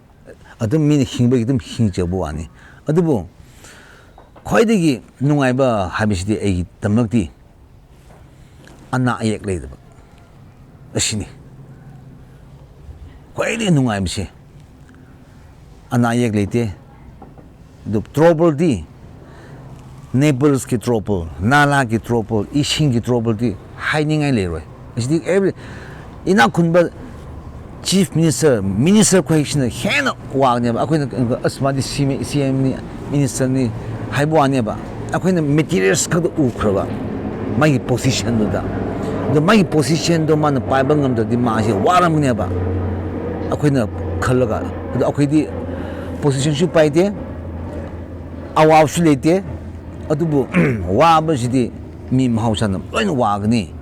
ꯑꯗꯨꯝ ꯃꯤꯅ ꯍꯤꯡꯕꯒꯤ ꯑꯗꯨꯝ ꯍꯤꯡꯖꯕ ꯋꯥꯅꯤ ꯑꯗꯨꯕꯨ ꯈ꯭ꯋꯥꯏꯗꯒꯤ ꯅꯨꯡꯉꯥꯏꯕ ꯍꯥꯏꯕꯁꯤꯗꯤ ꯑꯩꯒꯤꯗꯃꯛꯇꯤ ꯑꯅꯥ ꯑꯌꯦꯛ ꯂꯩꯇꯕ ꯑꯁꯤꯅꯤ ꯈ꯭ꯋꯥꯏꯗꯒꯤ ꯅꯨꯡꯉꯥꯏꯕꯁꯦ ꯑꯅꯥ ꯑꯌꯦꯛ ꯂꯩꯇꯦ ꯑꯗꯨ ꯇ꯭ꯔꯣꯕꯜꯗꯤ ꯅꯦꯕꯜꯁꯀꯤ ꯇ꯭ꯔꯣꯕꯜ ꯅꯥꯂꯥꯒꯤ ꯇ꯭ꯔꯣꯕꯜ ꯏꯁꯤꯡꯒꯤ ꯇ꯭ꯔꯣꯕꯜꯗꯤ ꯍꯥꯏꯅꯤꯡꯉꯥꯏ ꯂꯩꯔꯣꯏ ꯑꯁꯤꯗꯤ ꯑꯦꯕ꯭ꯔꯤ ꯏꯅꯥꯛ ꯈꯨꯟꯕ ꯆꯤꯐ ꯃꯤꯅꯤꯁꯇꯔ ꯈꯣꯏꯁꯤꯅ ꯍꯦꯟꯅ ꯋꯥꯒꯅꯦꯕ ꯑꯩꯈꯣꯏꯅ ꯑꯁ ꯃꯥꯗꯤ ꯁꯤ ꯑꯦꯝꯅꯤ ꯃꯤꯅꯤꯁꯇꯔꯅꯤ ꯍꯥꯏꯕ ꯋꯥꯅꯦꯕ ꯑꯩꯈꯣꯏꯅ ꯃꯦꯇꯤꯔꯤꯌꯜꯁ ꯈꯛꯇ ꯎꯈ꯭ꯔꯕ ꯃꯥꯒꯤ ꯄꯣꯁꯤꯁꯟꯗꯨꯗ ꯑꯗꯣ ꯃꯥꯒꯤ ꯄꯣꯁꯤꯁꯟꯗꯣ ꯃꯥꯅ ꯄꯥꯏꯕ ꯉꯝꯗ꯭ꯔꯗꯤ ꯃꯥꯁꯦ ꯋꯥꯔꯝꯒꯅꯦꯕ ꯑꯩꯈꯣꯏꯅ ꯈꯜꯂꯒ ꯑꯗꯣ ꯑꯩꯈꯣꯏꯗꯤ ꯄꯣꯁꯤꯁꯟꯁꯨ ꯄꯥꯏꯗꯦ ꯑꯋꯥꯕꯁꯨ ꯂꯩꯇꯦ ꯑꯗꯨꯕꯨ ꯋꯥꯕꯁꯤꯗꯤ ꯃꯤ ꯃꯍꯧꯁꯥꯅ ꯂꯣꯏꯅ ꯋꯥꯒꯅꯤ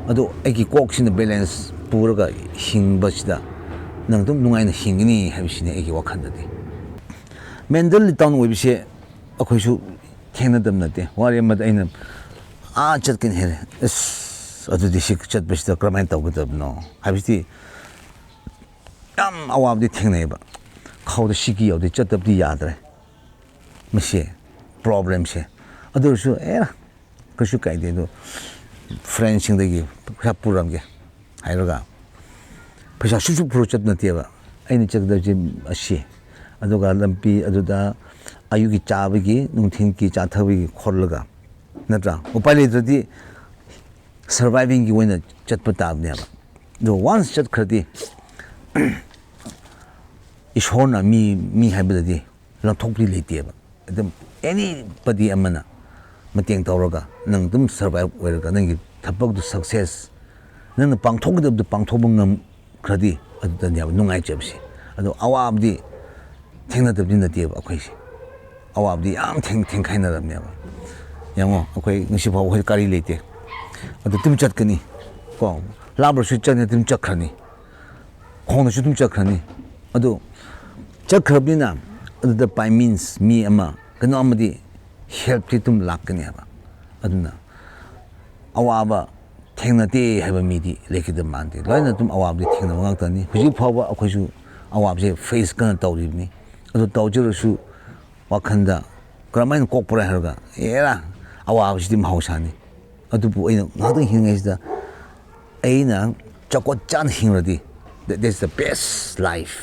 ꯑꯗꯣ ꯑꯩꯒꯤ ꯀꯣꯛꯁꯤꯅ ꯕꯦꯂꯦꯟꯁ ꯄꯨꯔꯒ ꯍꯤꯡꯕꯁꯤꯗ ꯅꯪ ꯑꯗꯨꯝ ꯅꯨꯡꯉꯥꯏꯅ ꯍꯤꯡꯒꯅꯤ ꯍꯥꯏꯕꯁꯤꯅꯤ ꯑꯩꯒꯤ ꯋꯥꯈꯜꯗꯗꯤ ꯃꯦꯟꯇꯦꯜꯂꯤ ꯗꯥꯎꯟ ꯑꯣꯏꯕꯁꯦ ꯑꯩꯈꯣꯏꯁꯨ ꯊꯦꯡꯅꯗꯕ ꯅꯠꯇꯦ ꯋꯥꯔꯤ ꯑꯃꯗ ꯑꯩꯅ ꯆꯠꯀꯅꯤ ꯍꯥꯏꯔꯦ ꯑꯁ ꯑꯗꯨꯗꯤ ꯁꯤ ꯆꯠꯄꯁꯤꯗ ꯀꯔꯝꯍꯥꯏꯅ ꯇꯧꯒꯗꯕꯅꯣ ꯍꯥꯏꯕꯁꯤꯗꯤ ꯌꯥꯝ ꯑꯋꯥꯕꯗꯤ ꯊꯦꯡꯅꯩꯑꯕ ꯈꯥꯎꯗ ꯁꯤꯀꯤ ꯌꯥꯎꯗꯦ ꯆꯠꯇꯕꯗꯤ ꯌꯥꯗ꯭ꯔꯦ ꯃꯁꯤ ꯄ꯭ꯔꯣꯕ꯭ꯂꯦꯝꯁꯦ ꯑꯗꯨ ꯑꯣꯏꯔꯁꯨ ꯀꯩꯁꯨ ꯀꯥꯏꯗꯦ ꯑꯗꯣ ꯐ꯭ꯔꯦꯟꯁꯤꯡꯗꯒꯤ ꯄꯩꯁꯥ ꯄꯨꯔꯝꯒꯦ ꯍꯥꯏꯔꯒ ꯄꯩꯁꯥ ꯁꯨꯁꯨ ꯄꯨꯔ ꯆꯠ ꯅꯠꯇꯦꯕ ꯑꯩꯅ ꯆꯠꯀꯗꯕꯁꯦ ꯑꯁꯤ ꯑꯗꯨꯒ ꯂꯝꯕꯤ ꯑꯗꯨꯗ ꯑꯌꯨꯛꯀꯤ ꯆꯥꯕꯒꯤ ꯅꯨꯡꯊꯤꯟꯒꯤ ꯆꯥꯊꯕꯒꯤ ꯈꯣꯠꯂꯒ ꯅꯠꯇ꯭ꯔꯥ ꯎꯄꯥꯏ ꯂꯩꯇ꯭ꯔꯗꯤ ꯁꯔꯚꯥꯏꯚꯤꯡꯒꯤ ꯑꯣꯏꯅ ꯆꯠꯄ ꯇꯥꯕꯅꯦꯕ ꯑꯗꯣ ꯋꯥꯟꯁ ꯆꯠꯈ꯭ꯔꯗꯤ ꯏꯁꯣꯔꯅ ꯃꯤ ꯍꯥꯏꯕꯗꯗꯤ ꯂꯧꯊꯣꯛꯄꯗꯤ ꯂꯩꯇꯦꯕ ꯑꯗꯨꯝ ꯑꯦꯅꯤꯕꯗꯤ ꯑꯃꯅ ꯃꯇꯦꯡ ꯇꯧꯔꯒ ꯅꯪ ꯑꯗꯨꯝ ꯁꯔꯚꯥꯏꯚ ꯑꯣꯏꯔꯒ ꯅꯪꯒꯤ ꯊꯕꯛꯇꯨ ꯁꯛꯁꯦꯁ ꯅꯪꯅ ꯄꯥꯡꯊꯣꯛꯀꯗꯕꯗꯨ ꯄꯥꯡꯊꯣꯛꯄ ꯉꯝꯈ꯭ꯔꯗꯤ ꯑꯗꯨꯗꯅꯦꯕ ꯅꯨꯡꯉꯥꯏꯖꯕꯁꯦ ꯑꯗꯣ ꯑꯋꯥꯕꯗꯤ ꯊꯦꯡꯅꯗꯕꯗꯤ ꯅꯠꯇꯦꯕ ꯑꯩꯈꯣꯏꯁꯦ ꯑꯋꯥꯕꯗꯤ ꯌꯥꯝ ꯊꯦꯡꯈꯥꯏꯅꯔꯕꯅꯦꯕ ꯌꯦꯡꯉꯣ ꯑꯩꯈꯣꯏ ꯉꯁꯤ ꯐꯥꯎꯕ ꯑꯩꯈꯣꯏ ꯒꯥꯔꯤ ꯂꯩꯇꯦ ꯑꯗꯨ ꯑꯗꯨꯝ ꯆꯠꯀꯅꯤ ꯀꯣ ꯂꯥꯞꯂꯁꯨ ꯆꯠꯅꯤ ꯑꯗꯨꯝ ꯆꯠꯈ꯭ꯔꯅꯤ ꯈꯣꯡꯅꯁꯨ ꯑꯗꯨꯝ ꯆꯠꯈ꯭ꯔꯅꯤ ꯑꯗꯨ ꯆꯠꯈ꯭ꯔꯕꯅꯤꯅ ꯑꯗꯨꯗ ꯕꯥꯏ ꯃꯤꯟꯁ ꯃꯤ ꯑꯃ ꯀꯩꯅꯣ ꯑꯃꯗꯤ ꯍꯦꯜꯞꯇꯤ ꯑꯗꯨꯝ ꯂꯥꯛꯀꯅꯤ ꯍꯥꯏꯕ ꯑꯗꯨꯅ ꯑꯋꯥꯕ ꯊꯦꯡꯅꯗꯦ ꯍꯥꯏꯕ ꯃꯤꯗꯤ ꯂꯩꯈꯤꯗꯕ ꯃꯥꯟꯗꯦ ꯂꯣꯏꯅ ꯑꯗꯨꯝ ꯑꯋꯥꯕꯗꯤ ꯊꯦꯡꯅꯕ ꯉꯥꯛꯇꯅꯤ ꯍꯧꯖꯤꯛ ꯐꯥꯎꯕ ꯑꯩꯈꯣꯏꯁꯨ ꯑꯋꯥꯕꯁꯦ ꯐꯦꯁ ꯀꯟꯅ ꯇꯧꯔꯤꯕꯅꯤ ꯑꯗꯨ ꯇꯧꯖꯔꯁꯨ ꯋꯥꯈꯜꯗ ꯀꯔꯝꯍꯥꯏꯅ ꯀꯣꯛꯄ꯭ꯔꯥ ꯍꯥꯏꯔꯒ ꯑꯋꯥꯕꯁꯤꯗꯤ ꯃꯍꯧꯁꯥꯅꯤ ꯑꯗꯨꯕꯨ ꯑꯩꯅ ꯉꯥꯏꯍꯥꯛꯇꯪ ꯍꯤꯡꯉꯤꯉꯩꯁꯤꯗ ꯑꯩꯅ ꯆꯥꯎꯈꯠ ꯆꯥꯅ ꯍꯤꯡꯉꯗꯤ ꯗꯦꯠ ꯏꯁ ꯗ ꯕꯦꯁ ꯂꯥꯏꯐ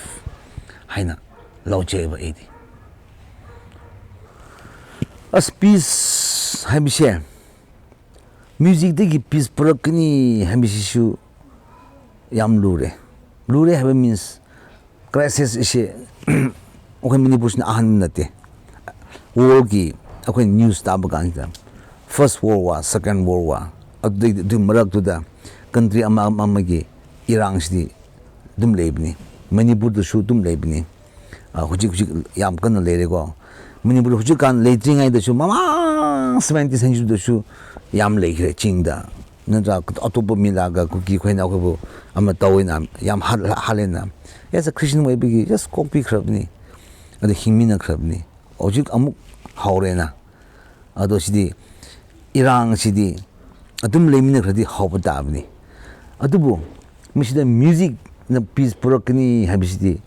ꯍꯥꯏꯅ ꯂꯧꯖꯩꯑꯕ ꯑꯩꯗꯤ ꯑꯁ ꯄꯤꯁ ꯍꯥꯏꯕꯁꯦ ꯃ꯭ꯌꯨꯖꯤꯛꯇꯒꯤ ꯄꯤꯁ ꯄꯨꯔꯛꯀꯅꯤ ꯍꯥꯏꯕꯁꯤꯁꯨ ꯌꯥꯝ ꯂꯨꯔꯦ ꯍꯥꯏꯕ ꯃꯤꯟꯁ ꯀ꯭ꯔꯥꯏꯁꯤꯁ ꯑꯁꯤ ꯑꯩꯈꯣꯏ ꯃꯅꯤꯄꯨꯔꯁꯤꯅ ꯑꯍꯥꯟꯕ ꯅꯠꯇꯦ ꯋꯥꯔꯜꯒꯤ ꯑꯩꯈꯣꯏ ꯅ꯭ꯌꯨꯁ ꯇꯥꯕ ꯀꯥꯟꯁꯤꯗ ꯐꯥꯔꯁ ꯋꯥꯔꯜ ꯋꯥꯔ ꯁꯦꯀꯦꯟ ꯋꯥꯔꯜ ꯋꯥꯔ ꯑꯗꯨ ꯃꯔꯛꯇꯨꯗ ꯀꯟꯇ꯭ꯔꯤ ꯑꯃꯒꯤ ꯏꯔꯥꯡꯁꯤꯗꯤ ꯑꯗꯨꯝ ꯂꯩꯕꯅꯤ ꯃꯅꯤꯄꯨꯔꯗꯁꯨ ꯑꯗꯨꯝ ꯂꯩꯕꯅꯤ ꯍꯧꯖꯤꯛ ꯌꯥꯝ ꯀꯟꯅ ꯂꯩꯔꯦꯀꯣ ꯃꯅꯤꯄꯨꯔ ꯍꯧꯖꯤꯛꯀꯥꯟ ꯂꯩꯇ꯭ꯔꯤꯉꯩꯗꯁꯨ ꯃꯃꯥꯡ 17th century ꯌꯥꯝ ꯂꯩꯈ꯭ꯔꯦ ꯆꯤꯡꯗ ꯅꯠꯇ꯭ꯔꯒ ꯑꯇꯣꯞꯄ ꯃꯤꯂꯥꯒ ꯀꯨꯀꯤ ꯑꯩꯈꯣꯏꯅ ꯑꯩꯈꯣꯏꯕꯨ ꯑꯃ ꯇꯧꯋꯦꯅ ꯌꯥꯝ ꯍꯥꯜꯂꯦꯅ ꯑꯦꯁ ꯈ꯭ꯔꯤꯁꯇꯟ ꯑꯣꯏꯕꯒꯤ ꯖꯁ ꯀꯣꯛꯄꯤꯈ꯭ꯔꯕꯅꯤ ꯑꯗꯨ ꯍꯤꯡꯃꯤꯟꯅꯈ꯭ꯔꯕꯅꯤ ꯍꯧꯖꯤꯛ ꯑꯃꯨꯛ ꯍꯧꯔꯦꯅ ꯑꯗꯣ ꯁꯤꯗꯤ ꯏꯔꯥꯡꯁꯤꯗꯤ ꯑꯗꯨꯝ ꯂꯩꯃꯤꯟꯅꯈ꯭ꯔꯗꯤ ꯍꯧꯕ ꯇꯥꯕꯅꯤ ꯑꯗꯨꯕꯨ ꯃꯁꯤꯗ ꯃ꯭ꯌꯨꯖꯤꯛꯅ ꯄꯤꯁ ꯄꯨꯔꯛꯀꯅꯤ ꯍꯥꯏꯕꯁꯤꯗꯤ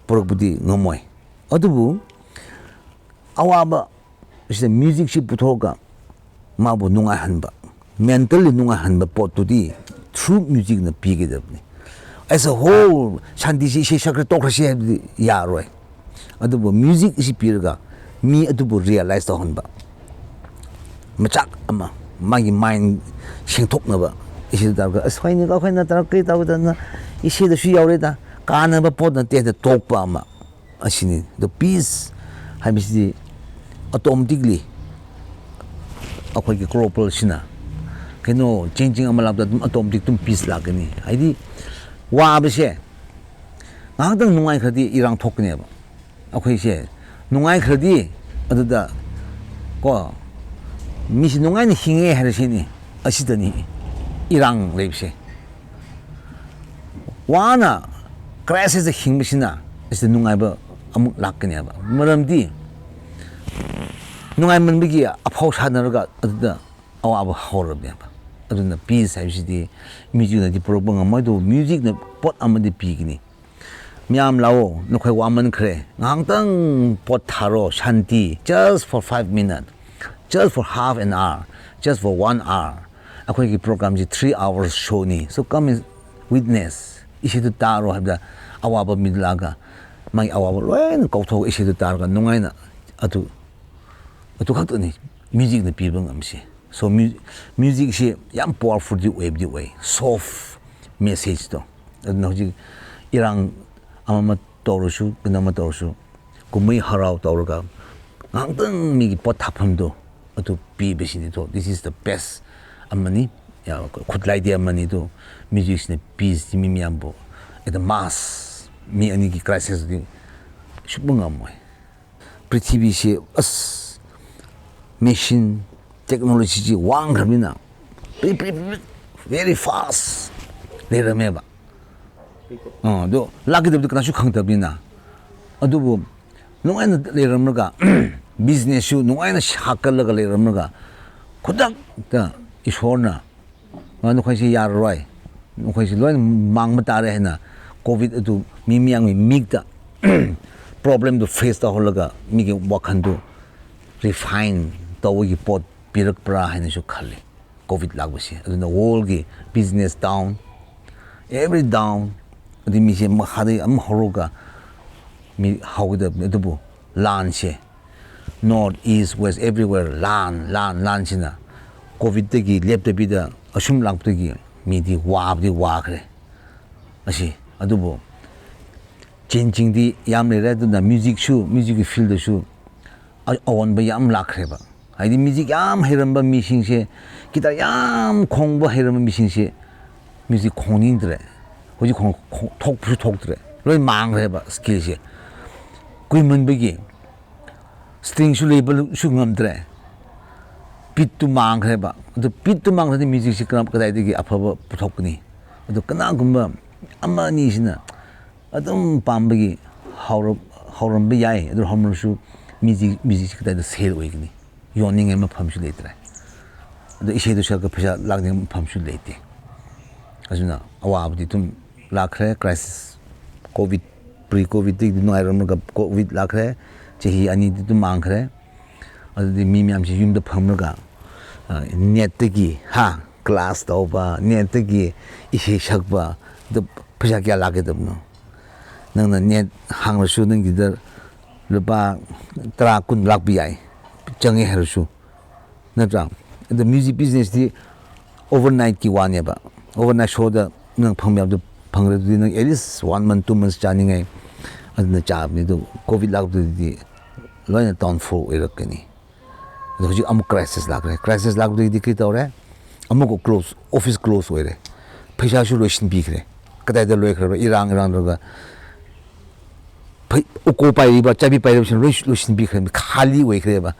ꯄꯨꯔꯛꯄꯗꯤ ꯉꯝꯃꯣꯏ ꯑꯗꯨꯕꯨ ꯑꯋꯥꯕ ꯑꯁꯤꯗ ꯃ꯭ꯌꯨꯖꯤꯛꯁꯤ ꯄꯨꯊꯣꯛꯑꯒ ꯃꯥꯕꯨ ꯅꯨꯡꯉꯥꯏꯍꯟꯕ ꯃꯦꯟꯇꯦꯜꯂꯤ ꯅꯨꯡꯉꯥꯏꯍꯟꯕ ꯄꯣꯠꯇꯨꯗꯤ ꯊ꯭ꯔꯨ ꯃ꯭ꯌꯨꯖꯤꯛꯅ ꯄꯤꯒꯗꯕꯅꯤ ꯑꯦꯁ ꯑ ꯍꯣꯜ ꯁꯥꯟꯇꯤꯁꯤ ꯏꯁꯩ ꯁꯛꯈ꯭ꯔ ꯇꯣꯛꯈ꯭ꯔꯁꯤ ꯍꯥꯏꯕꯗꯤ ꯌꯥꯔꯣꯏ ꯑꯗꯨꯕꯨ ꯃ꯭ꯌꯨꯖꯤꯛ ꯑꯁꯤ ꯄꯤꯔꯒ ꯃꯤ ꯑꯗꯨꯕꯨ ꯔꯤꯌꯦꯂꯥꯏꯁ ꯇꯧꯍꯟꯕ ꯃꯆꯥꯛ ꯑꯃ ꯃꯥꯒꯤ ꯃꯥꯏꯟ ꯁꯦꯡꯊꯣꯛꯅꯕ ꯏꯁꯩꯗ ꯇꯧꯔꯒ ꯑꯁ ꯍꯣꯏꯅꯤꯀꯣ ꯑꯩꯈꯣꯏꯅ ꯀꯔꯤ ꯇꯧꯒꯗꯕꯅ ꯏꯁꯩꯗꯁꯨ ꯌꯥꯎꯔꯦꯗ ꯀꯥꯟꯅꯕ ꯄꯣꯠ ꯅꯠꯇꯦ ꯇꯣꯛꯄ ꯑꯃ ꯑꯁꯤꯅꯤ ꯑꯗꯣ ꯄꯤꯁ ꯍꯥꯏꯕꯁꯤꯗꯤ ꯑꯣꯇꯣꯃꯦꯇꯤꯛꯂꯤ ꯑꯩꯈꯣꯏꯒꯤ ꯀ꯭ꯔꯣꯄꯜꯁꯤꯅ ꯀꯩꯅꯣ ꯆꯦꯡ ꯑꯃ ꯂꯥꯛꯄꯗ ꯑꯗꯨꯝ ꯑꯣꯇꯣꯃꯦꯇꯤꯛ ꯑꯗꯨꯝ ꯄꯤꯁ ꯂꯥꯛꯀꯅꯤ ꯍꯥꯏꯗꯤ ꯋꯥꯕꯁꯦ ꯉꯥꯏꯍꯥꯛꯇꯪ ꯅꯨꯡꯉꯥꯏꯈ꯭ꯔꯗꯤ ꯏꯔꯥꯡ ꯊꯣꯛꯀꯅꯦꯕ ꯑꯩꯈꯣꯏꯁꯦ ꯅꯨꯡꯉꯥꯏꯈ꯭ꯔꯗꯤ ꯑꯗꯨꯗ ꯀꯣ ꯃꯤꯁꯤ ꯅꯨꯡꯉꯥꯏꯅ ꯍꯤꯡꯉꯦ ꯍꯥꯏꯔꯁꯤꯅꯤ ꯑꯁꯤꯗꯅꯤ ꯏꯔꯥꯡ ꯂꯩꯕꯁꯦ ꯋꯥꯅ ꯀ꯭ꯔꯥꯏꯁꯤꯁꯇ ꯍꯤꯡꯕꯁꯤꯅ ꯑꯁꯤꯗ ꯅꯨꯡꯉꯥꯏꯕ ꯑꯃꯨꯛ ꯂꯥꯛꯀꯅꯦꯕ ꯃꯔꯝꯗꯤ ꯅꯨꯡꯉꯥꯏꯃꯟꯕꯒꯤ ꯑꯐꯥꯎ ꯁꯥꯟꯅꯔꯒ ꯑꯗꯨꯗ ꯑꯋꯥꯕ ꯍꯧꯔꯕꯅꯦꯕ aduna peace haibsidi music na di purok ngamai do music na pot amadi pigini miam lao nokhoi waman khre ngangtang pot tharo shanti just for 5 minutes just for half an hour just for 1 hour akhoi ki program ji 3 hours show ni so come and witness isi tu taro habda awaba midlaga mai awaba loin kautho isi tu taro nungai na atu khatani music na pibang amsi so music she yam powerful the way soft message to adna hoji irang amama tawrusu kinama tawrusu kumai harau tawruga ngangtang mi pot thaphamdo atu pi besini to this is the best amani ya khutlai dia amani to music ne peace mi miambo at the mass mi ani ki crisis di shubunga moi prithvi she as machine technology ji wang khamina very fast le rameba do lagi de kana shu khang tabina adubu nungaina le ramraga business shu nungaina shakal laga le ramraga khudak ta ishorna no khaisi yar roi no khaisi loin mangma tare hena covid adu mimiang mi migta problem to face ta holaga mi ge wakhan do refine tawgi pot pirak pra hena shu khali covid lagbasi adu the whole gi business down every down adi mi se mahade am horoga mi hawda adu lan se north east west everywhere lan china covid gi lepta bida asum langta gi mi di wa khre asi adu changing di yam le da na music field shu awan ba yam lakhre ba haidi music yam heramba mi sing se kita yam khong ba heramba mi sing se music khongning dre hoji khong thok dre loi mang re ba skill se kui man begi string shu label shu ngam dre beat tu mang re ba the beat tu mang the music se kram kadai de gi afaba puthok ni adu kana gumba amma ni sina adum pambagi hauram ba yai adu hamru shu music kadai de sale oi ni yoning em pham shu letre adu ise du shaka phisa lagning pham shu lete azuna awabdi tum lakhre crisis covid pre covid di no iron ga covid lakhre chehi ani di tum mangkhre adu di mi myam chi yum da pham ga net gi ha class to ba net gi ise shakba the phisa kya lage dum no nang na net hang shu nang gi da lupa tra kun lak bi ai change her shu na tra the music business di overnight ki wan ya ba overnight show da nang phangmyam du phangre du nang at least 1 month 2 months chani ngai adna chab ni du covid lak du di loina downfall erakani hoji am crisis lak du di ki tawre amuko close office close oire phaisa shu loishin bi khre kadai da loi khre irang ga uko pai ba chabi pai shin loishin bi khre khali oi khre ba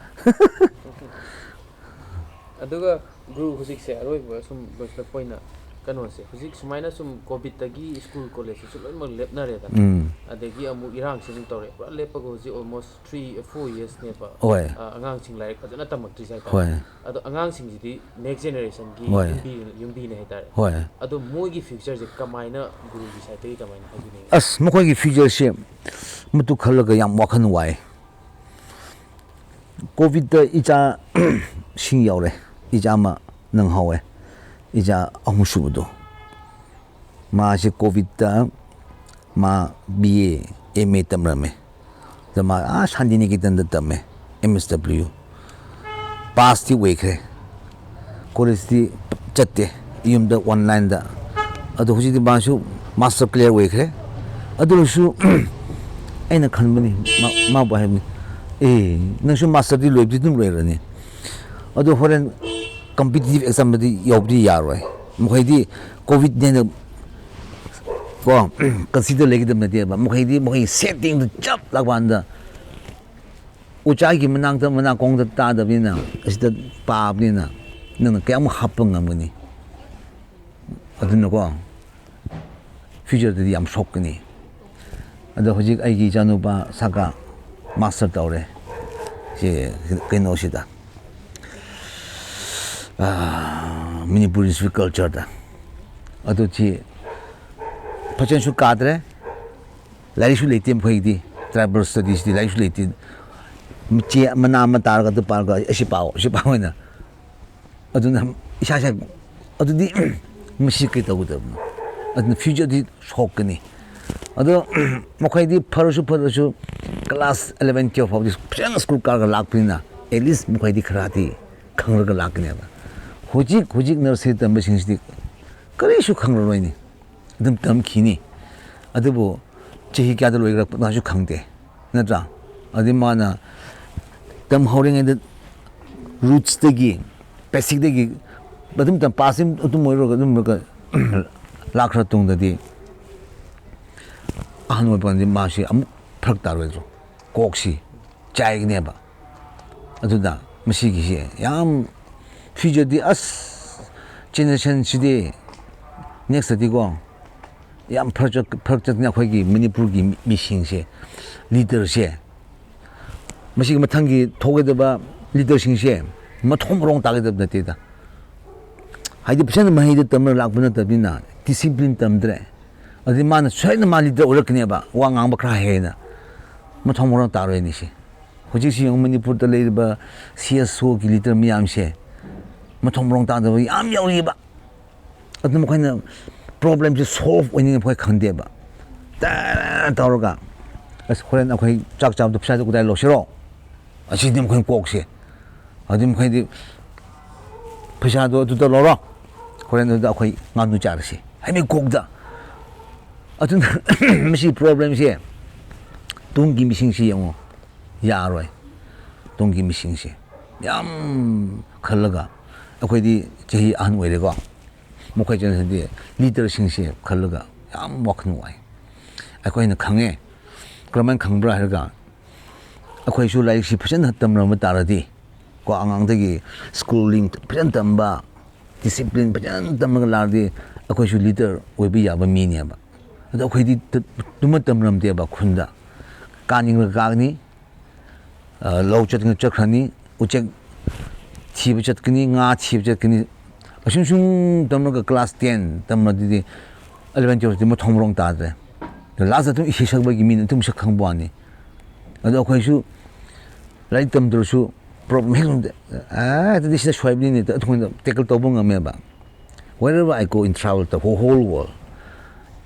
aduga guru husik se aroi ba sum bosla poina kano se husik sumaina sum covid tagi school college su loi mag lepna re da adegi amu irang sin tore pura lepa go ji almost 3 4 years ne ba angang sing lai khajana tamak tri sai ta ado angang sing ji next generation gi yumbi ne ta ado moi gi future je kamaina guru gi sai te kamaina hagi ne as mo ko gi future se mutu khalaga yam wakhan wai covid da ija sing yaure ija ma nang hawe ija amushudo ma je covid da ma BA MA tamrame da ma shandini ki dan da tamme MSW pass ti wekre college ti chatte yum da online da adu huji di basu master clear wekre adu su aina khanbani ma ba hebni nang su master di loib di dum loirani adu horen competitive exam di yobdi yaroi mukhaidi covid ne ko consider legi dum ne ba mukhaidi setting the job lagwanda uchai gi manang ta mana kong ta da bina asida pa bina nang kayam hapang amani adun ko future di am shock ni ado hojik ai gi janu ba saka master tawre je keno sida Manipuri culture da adu chi pachen su kadre lai su leti mkhoi di tribal studies di lai su leti chi mana ma tar ga par ga si pao na adu na isha sha adu di musik ke tagu da adu future di shock ni adu mkhoi di pharu su class 11 12 of this school ka lak pina at least mkhoi di kharati khang ga lak ne ba hujik nursery tambe singsi karisu khangroi ni dum tam khini adubu chehi kya da loigra na su khangde na tra adi mana tam horing and roots tegi basic tegi badum tam pasim utum moiro ga dum ga lakra tung da di ahnu ban di ma shi am phak tar ro kokshi chai ne ba adu da masi gi shi yam future di as generation sidi next di go yam project na khoi gi manipur gi mission se leader se masi gi mathang gi thoge da ba leader sing se ma thom rong ta ge da te da haidi pchen ma hi da tam lak buna ta bina discipline tam dre adi man chai na ma leader orak ne ba wa ngang ba kra he na ma thom rong ta ro ni se hoji si manipur da le ba CSO gi leader mi am se mathom rong ta da yam yauri ba adum khoina problem ji solve oini phoi khande ba ta roga as khoren akhoi chak cham du phsa du dai lo shiro achi dim khoi kok se adim khoi di phsa du da lo ro khoren da akhoi ngan du jar se hai mi kok da adun misi problem se tung gi mi sing si yong ya roi tung gi mi sing se yam khalaga akhoi di chehi an wei le go mokhai chen di leader sing se khalaga yam wakn wai akhoi na khange kraman khangbra ha ga akhoi su lai si phasen hatam ram tar di ko angang de schooling phasen tamba discipline phasen tam la di akhoi su leader wei bi ya ba mi ne ba ado akhoi di tum tam ram de ba khunda kaning ga ni lo chat ng chakhani uchek chibu chat kini nga chibu chat kini ashung shung tamra ka class 10 tamra di 11 12 mo thomrong ta de last tum ishi shak ba gi min tum shak khang bo ani ado khoi su lai tam dur su problem heng de de this shoi bi ni de thong tackle to bong me ba wherever I go in travel the whole world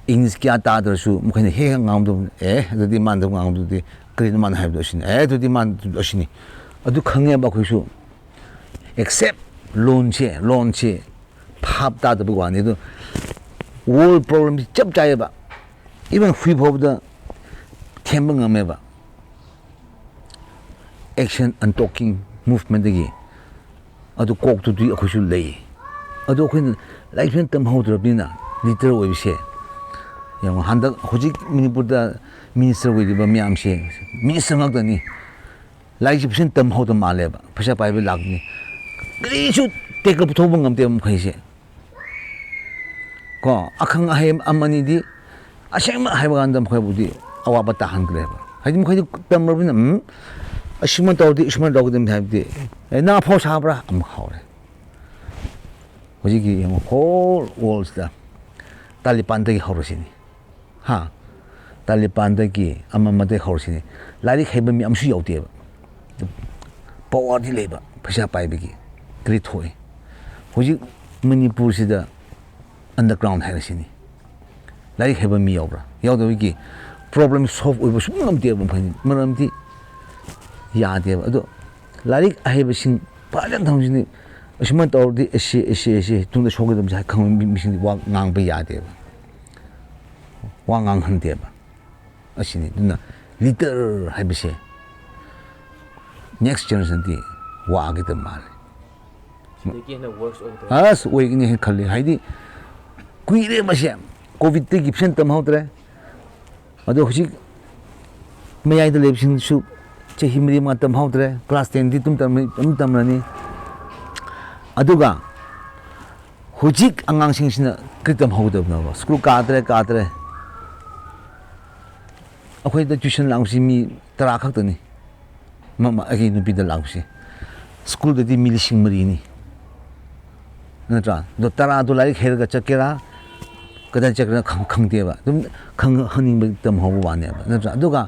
English kya ta dur su mo khane he ngam do de man do ngam do de krin man ha do shin do di man do shin ado khang ba khoi su except launch pop that the one it world problem chap jaya ba even free of the tembang ameba action and talking movement gi adu kok tu di akhusu lei adu khin like tam hodra bina liter oi se yang handa hoji minipur da minister wi ba miam se minister ngak da ni like jipsin tam hodra male ba phasa pai ba lagni 그리슈 때가 붙어본 감 때문에 그이세 거 아칸 아해 아마니디 아시마 하이바 간담 거부디 아와바타 한 그래 봐 하지만 거기 담으면 아시만 더디 이시만 더거든 하디 나 포사브라 암 하오래 거기 홀 월스다 달리반데기 하루시니 하 달리반데기 아마마데 하루시니 라리 해범이 암수 요데 파워디 레바 파샤 파이비기 Great hoy. Hoji Manipur sida underground hai sini. Lai heba mi yobra. Yaw do gi problem solve oi bus ngam de bam phani. Manam ti ya de ba do lai heba sing pa jan thong sini. Ashman to di ese tung da shog dam ja khang mi sing wa ngang ba ya de ba. Wa ngang han de ba. Asini duna leader heba se. Next generation di wa ge de mal. As we in Kali Heidi Quire Mashem COVID take Gibson Tam Hotre Ado Husik may I the Lepsin soup Chehimri Matam Hotre class 10 Ditum Tamrani Aduga Hujik Angang Sing Kritam Hoda Nova Screw Cadre Away the tuition lounge me Tarakatani Mama again to be the lounge school the Milishing Marini natra do tara do lai kher ga chakera kada chakera khang de ba dum khang haning ba tam ho ba ne ba natra aduga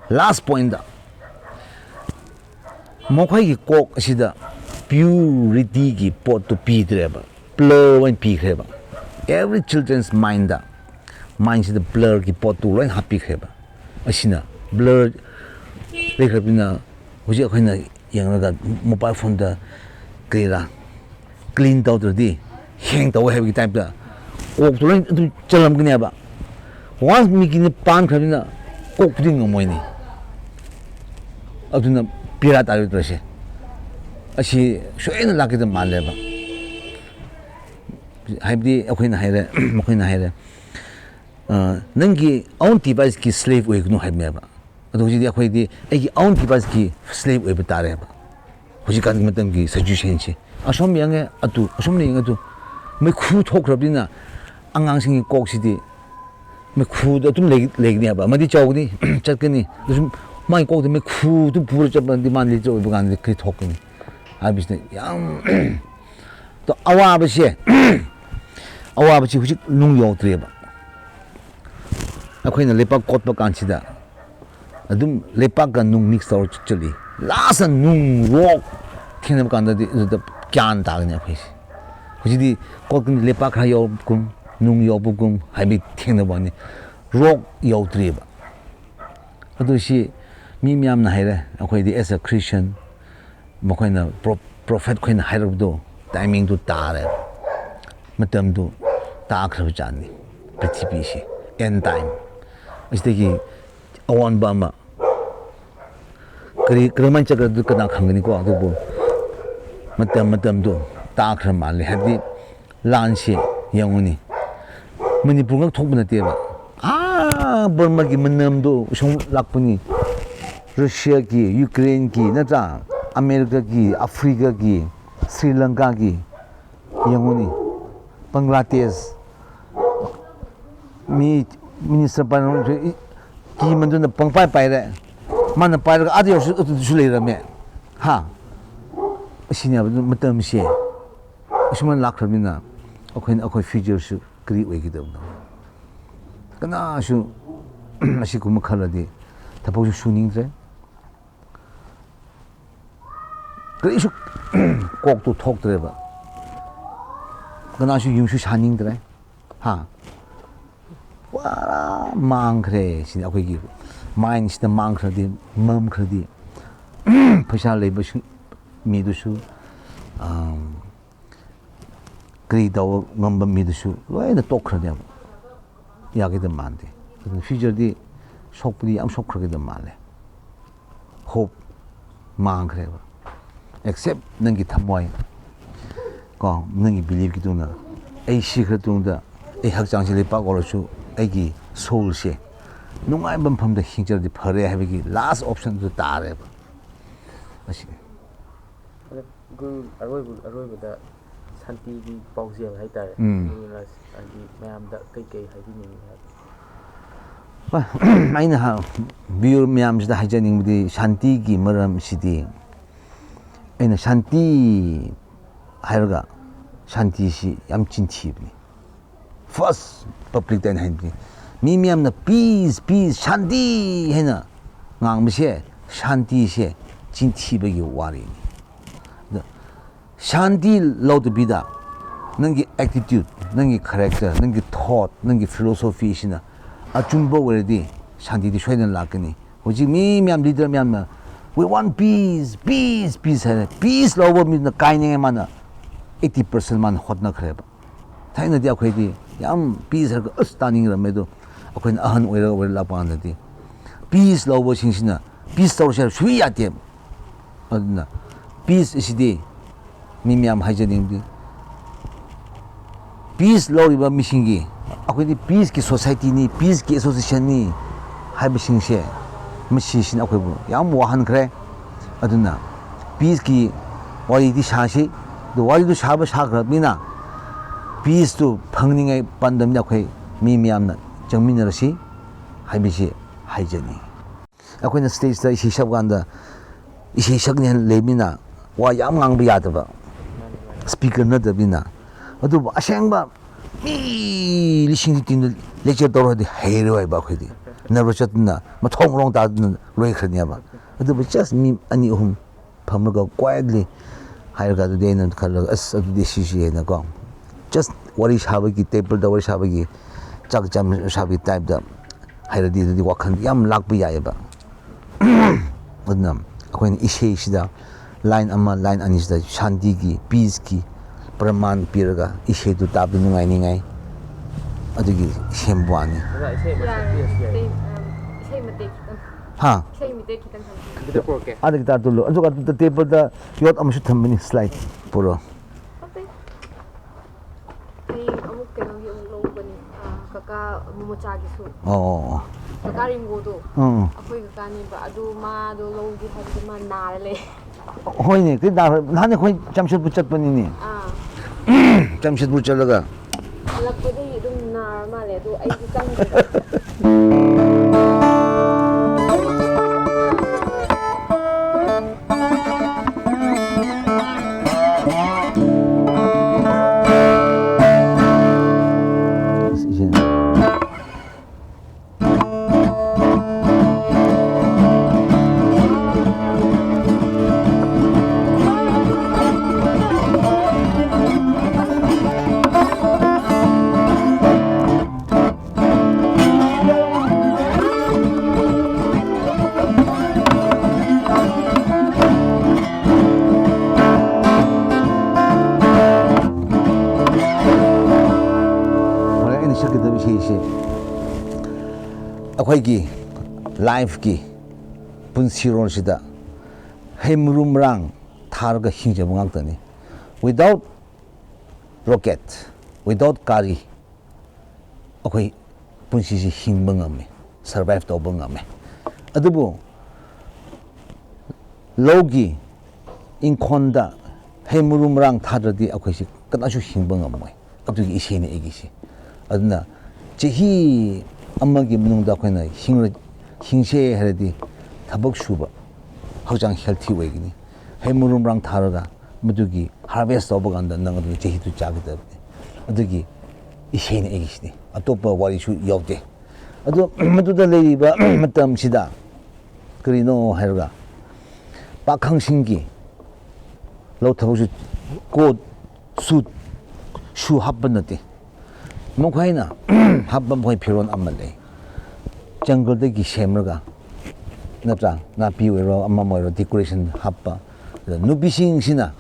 last point da mokhai gi kok asida purity gi pot to pi dre ba blur when pi khe ba every children's mind da mind is the blur gi pot to len happy khe ba asina blur le khabina hoji khoina yang mobile phone da clean tau di hang tau have time da kok tu len tu chalam gni ba once mi gni pan khabina kok ding ngomoi ni aduna pira ta ru trase asi shoina la ke da mal le ba haibdi akhoina haire makhoina haire nangi own device ki slave we gnu haib me ba adu ji akhoi di ai own device ki slave we ba ta re ba hoji kan matam ki suggestion chi asom yang atu asom ni atu me khu thok rabina angang sing kok si di me khu da tum leg ni ba madi chaw ni chat ni dum mai kok de me khu tu pur cha ban di man li chaw ba gan ki thok ni a bis ne yang to awa ba she awa ba chi hoji nung yo tre ba akhoi na lepak kot ba kan chi da adum lepak ga nung mix tawr chali last nung rock thina ba kan da kyan ta ne akhoi hoji di kot ni lepak ha yo kum nung yo bu kum hai bi thina ba ni rock yo tre ba adu shi mi myam na haire akhoi di as a Christian makhoi na prophet khoi na hair do timing to ta re matam do ta khra jan ni prithvi shi end time isdegi awan ba ma kri kraman chakra du kana khangni ko adu bo matam do ta khra ma le hadi lan shi yanguni manipur ngak thok bana te ba burma gi manam do song lakpuni russia ki ukraine ki na ta america ki africa ki sri lanka ki yanguni bangladesh mi minister pan ki man na pangpai pai re man pai ra adi su le ra me ha asinya matam she usman lakramina akhoi future su kri we gi da kana su asi kum khaladi thapau su suning tre kri su kok tu thok tre ba kana su yum su shaning tre ha wara mang khre sin akhoi gi mind is the mang khre mam khre phaisa leba su mi du su kri daw ngamba mi du su loi na tok khre ya ge de man de future di sok pudi am sok khre ge de man le hope mang khre ba except nang gi thamoi ko nang gi believe gi tu na ai shi khre tu da ai hak chang si le pa ko lo su aigi soul she nungai bam pham da hingjar di phare ha gi last option to ta re ba asi gu aroi da santi gi pausya hai ta gu na agi mayam da kai hai di ni ba aina ha biur mayam da hajaning di shanti gi maram sidi aina shanti hairga shanti shi yam chinchi ni first public den hain mi miam na peace shanti hena ngang mi she shanti she jin thi ba gi wari ni shanti lo de bida nangi attitude nangi character nangi thought nangi philosophy shina achumbo already shanti di shoinen lakani hoji mi miam leader miam na we want peace hai peace lo bo mi na kaine mana 80% man hot na khre ba thaina di akhoi di yam peace har standing ramedo akhoi na ahan oira la pa na di peace lo bo singsina peace tor share shui ya tem adna peace is di mi miam hajaning di peace lo ba mishingi akhoi di peace ki society ni peace ki association ni hai ba singse mashi sin akhoi bu yam wahan khre adna peace ki wali di shashi do wali do shaba shagra mina peace to phangningai pandam na khoi mi miam na changmin rashi haibisi haijani akhoi na stage da isi shab ganda isi shakni lemina wa yam ngang ba yadaba speaker na da bina ꯑꯗꯨꯕꯨ ꯑꯁꯦꯡꯕ ꯃꯤ ꯂꯤꯁꯤꯡ ꯇꯤꯟꯗ lecture ꯇꯧꯔꯗꯤ ꯍꯩꯔꯣꯏꯕ ꯑꯩꯈꯣꯏꯗꯤ nervous ꯆꯠꯇꯅ ꯃꯊꯣꯡ ꯃꯔꯣꯡ ꯇꯥꯗꯅ ꯂꯣꯏꯈ꯭ꯔꯅꯦꯕ ꯑꯗꯨꯕꯨ ꯖꯁ ꯃꯤ ꯑꯅꯤ ꯑꯍꯨꯝ ꯐꯝꯂꯒ ꯀ꯭ꯋꯥꯏꯠꯂꯤ ꯍꯥꯏꯔꯒ ꯑꯗꯨꯗꯤ ꯑꯩꯅ ꯈꯜꯂꯒ ꯑꯁ ꯑꯗꯨꯗꯤ ꯁꯤꯁꯤ ꯍꯥꯏꯅꯀꯣ ꯖꯁ ꯋꯥꯔꯤ ꯁꯥꯕꯒꯤ ꯇꯦꯕꯜꯗ ꯋꯥꯔꯤ ꯁꯥꯕꯒꯤ ꯆꯥꯛ ꯁꯥꯕꯒꯤ ꯇꯥꯏꯞꯇ ꯍꯥꯏꯔꯗꯤ ꯑꯗꯨꯗꯤ ꯋꯥꯈꯜ ꯌꯥꯝ ꯂꯥꯛꯄ ꯌꯥꯏꯑꯕ ꯑꯗꯨꯅ ꯑꯩꯈꯣꯏꯅ ꯏꯁꯩꯁꯤꯗ ꯂꯥꯏꯟ ꯑꯃ ꯂꯥꯏꯟ ꯑꯅꯤꯁꯤꯗ ꯁꯥꯟꯇꯤꯒꯤ ꯄꯤꯁꯀꯤ ꯄ꯭ꯔꯃꯥꯟ ꯄꯤꯔꯒ ꯏꯁꯩꯗꯨ ꯇꯥꯕ ꯅꯨꯡꯉꯥꯏꯅꯤꯡꯉꯥꯏ ꯑꯗꯨꯒꯤ ꯁꯦꯝꯕ ꯋꯥꯅꯤ 이세 밑에 기타. 하 이세 밑에 기타 상. ꯈꯤꯇ ꯄꯨꯔꯛꯀꯦ ꯑꯥꯗ ꯒꯤꯇꯥꯔ ꯇꯨꯜꯂꯨ ꯑꯗꯨꯒ ꯑꯗꯨꯗ ꯇꯦꯕꯜꯗ ꯌꯣꯠ ꯑꯃꯁꯨ ꯊꯝꯕꯅꯤ ꯁ꯭ꯂꯥꯏꯠ ꯄꯨꯔꯣ 어때? ꯍꯌꯦꯡ ꯑꯃꯨꯛ ꯀꯩꯅꯣꯒꯤ ꯑꯃꯨꯛ ꯂꯧꯕꯅꯤ ꯀꯀꯥ ꯃꯣꯃꯣꯆꯥꯒꯤꯁꯨ ꯑꯣ ꯀꯀꯥ ꯔꯤꯡꯒꯣꯗꯣ ꯎꯝ ꯑꯩꯈꯣꯏ ꯀꯀꯥꯅꯦꯕ ꯑꯗꯨ ꯃꯥꯗꯣ ꯂꯧꯒꯦ ꯍꯥꯏꯕꯗ ꯃꯥ ꯅꯥꯔ ꯂꯩ ꯍꯣꯏꯅꯦ ꯀꯩ ꯅꯍꯥꯟ ꯑꯩꯈꯣꯏ ꯆꯝꯁꯦꯠꯄꯨ ꯆꯠꯄꯅꯤꯅꯦ ꯆꯝꯁꯦꯠꯄꯨ ꯆꯠꯂꯒ ꯍꯜꯂꯛꯄꯗꯒꯤ ꯑꯗꯨꯝ ꯅꯥꯔ ꯃꯥꯜꯂꯦ ꯑꯗꯣ ꯑꯩꯁꯨ ꯆꯪꯗ꯭ꯔꯦ ꯑꯩꯈꯣꯏꯒꯤ ꯂꯥꯏꯐꯀꯤ ꯄꯨꯟꯁꯤꯔꯣꯜꯁꯤꯗ ꯍꯩ ꯃꯔꯨ ꯃꯔꯥꯡ ꯊꯥꯔꯒ ꯍꯤꯡꯖꯕ ꯉꯥꯛꯇꯅꯤ ꯋꯤꯗꯥꯎꯠ ꯔꯣꯀꯦꯠ ꯋꯤꯗꯥꯎꯠ ꯒꯥꯔꯤ ꯑꯩꯈꯣꯏ ꯄꯨꯟꯁꯤꯁꯤ ꯍꯤꯡꯕ ꯉꯝꯃꯤ ꯁꯔꯚꯥꯏꯚ ꯇꯧꯕ ꯉꯝꯃꯤ ꯑꯗꯨꯕు ꯂꯧꯒꯤ ꯏꯪꯈꯣꯜꯗ ꯍꯩ ꯃꯔꯨ ꯃꯔꯥꯡ ꯊꯥꯗ꯭ꯔꯗꯤ ꯑꯩꯈꯣꯏꯁꯤ ꯀꯅꯥꯁꯨ ꯍꯤꯡꯕ ꯉꯝꯃꯣꯏ ꯑꯗꯨꯒꯤ ꯏꯁꯩꯅꯤ ꯑꯩꯒꯤꯁꯤ ꯑꯗꯨꯅ ꯆꯍꯤ ꯑꯃꯒꯤ ꯃꯅꯨꯡꯗ ꯑꯩꯈꯣꯏꯅ ꯍꯤꯡꯁꯦ ꯍꯥꯏꯔꯗꯤ ꯊꯕꯛ ꯁꯨꯕ ꯍꯛꯆꯥꯡ ꯍꯦꯜꯊꯤ ꯑꯣꯏꯒꯅꯤ ꯍꯩ ꯃꯔꯨ ꯃꯔꯥꯡ ꯊꯥꯔꯒ ꯃꯗꯨꯒꯤ ꯍꯥꯔꯚꯦꯁ ꯇꯧꯕ ꯀꯥꯟꯗ ꯅꯪ ꯑꯗꯨꯒꯤ ꯆꯍꯤꯗꯨ ꯆꯥꯒꯗꯕꯅꯤ ꯑꯗꯨꯒꯤ ꯏꯁꯩꯅꯤ ꯑꯩꯒꯤꯁꯤꯅꯤ ꯑꯇꯣꯞꯄ ꯋꯥꯔꯤꯁꯨ ꯌꯥꯎꯗꯦ ꯑꯗꯣ ꯃꯗꯨꯗ ꯂꯩꯔꯤꯕ ꯃꯇꯝꯁꯤꯗ ꯀꯔꯤꯅꯣ ꯍꯥꯏꯔꯒ ꯄꯥꯈꯪꯁꯤꯡꯒꯤ ꯂꯧ ꯊꯕꯛꯁꯨ ꯀꯣꯠ ꯁꯨ ꯍꯥꯞꯄ ꯅꯠꯇꯦ ꯃꯈꯣꯏꯅ ꯍꯥꯞꯄ ꯃꯈꯣꯏ ꯐꯤꯔꯣꯜ ꯑꯃ ꯂꯩ ꯖꯪꯒꯜꯗꯒꯤ ꯁꯦꯝꯂꯒ ꯅꯠꯇ꯭ꯔꯥ ꯅꯥꯄꯤ ꯑꯣꯏꯔꯣ ꯑꯃ ꯑꯣꯏꯔꯣ ꯗꯦꯀꯣꯔꯦꯁꯟ ꯍꯥꯞꯄ ꯅꯨꯄꯤꯁꯤꯡꯁꯤꯅ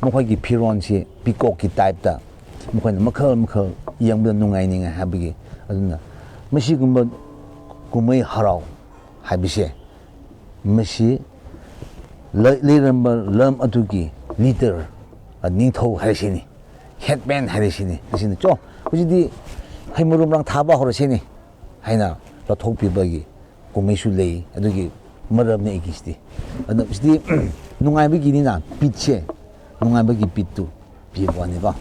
ꯃꯈꯣꯏꯒꯤ ꯐꯤꯔꯣꯜꯁꯤ ꯄꯤꯀꯣꯛꯀꯤ ꯇꯥꯏꯞꯇ ꯃꯈꯣꯏꯅ ꯃꯈꯜ ꯃꯈꯜ ꯌꯦꯡꯕꯗ ꯅꯨꯡꯉꯥꯏꯅꯤꯡꯉꯥꯏ ꯍꯥꯏꯕꯒꯤ ꯑꯗꯨꯅ ꯃꯁꯤꯒꯨꯝꯕ ꯀꯨꯝꯍꯩ ꯍꯔꯥꯎ ꯍꯥꯏꯕꯁꯦ ꯃꯁꯤ ꯂꯩꯔꯝꯕ ꯂꯝ ꯑꯗꯨꯒꯤ ꯂꯤꯗꯔ ꯅꯤꯡꯊꯧ ꯍꯥꯏꯔꯤꯁꯤꯅꯤ ꯍꯦꯠꯃꯦꯟ ꯍꯥꯏꯔꯤꯁꯤꯅꯤ ꯑꯁꯤꯅ ꯍꯧꯖꯤꯛꯇꯤ ꯍꯩ ꯃꯔꯨ ꯃꯔꯥꯡ ꯊꯥꯕ ꯍꯧꯔꯁꯤꯅꯤ ꯍꯥꯏꯅ ꯂꯧꯊꯣꯛꯄꯤꯕꯒꯤ ꯀꯨꯝꯍꯩꯁꯨ ꯂꯩ ꯑꯗꯨꯒꯤ ꯃꯔꯝꯅꯤ ꯑꯩꯒꯤꯁꯤꯗꯤ ꯑꯗꯨ ꯁꯤꯗꯤ ꯅꯨꯡꯉꯥꯏꯕꯒꯤꯅꯤꯅ ꯕꯤꯠꯁꯦ ꯅꯨꯡꯉꯥꯏꯕꯒꯤ ꯕꯤꯠꯇꯨ ꯄꯤꯕ ꯋꯥꯅꯤꯀꯣ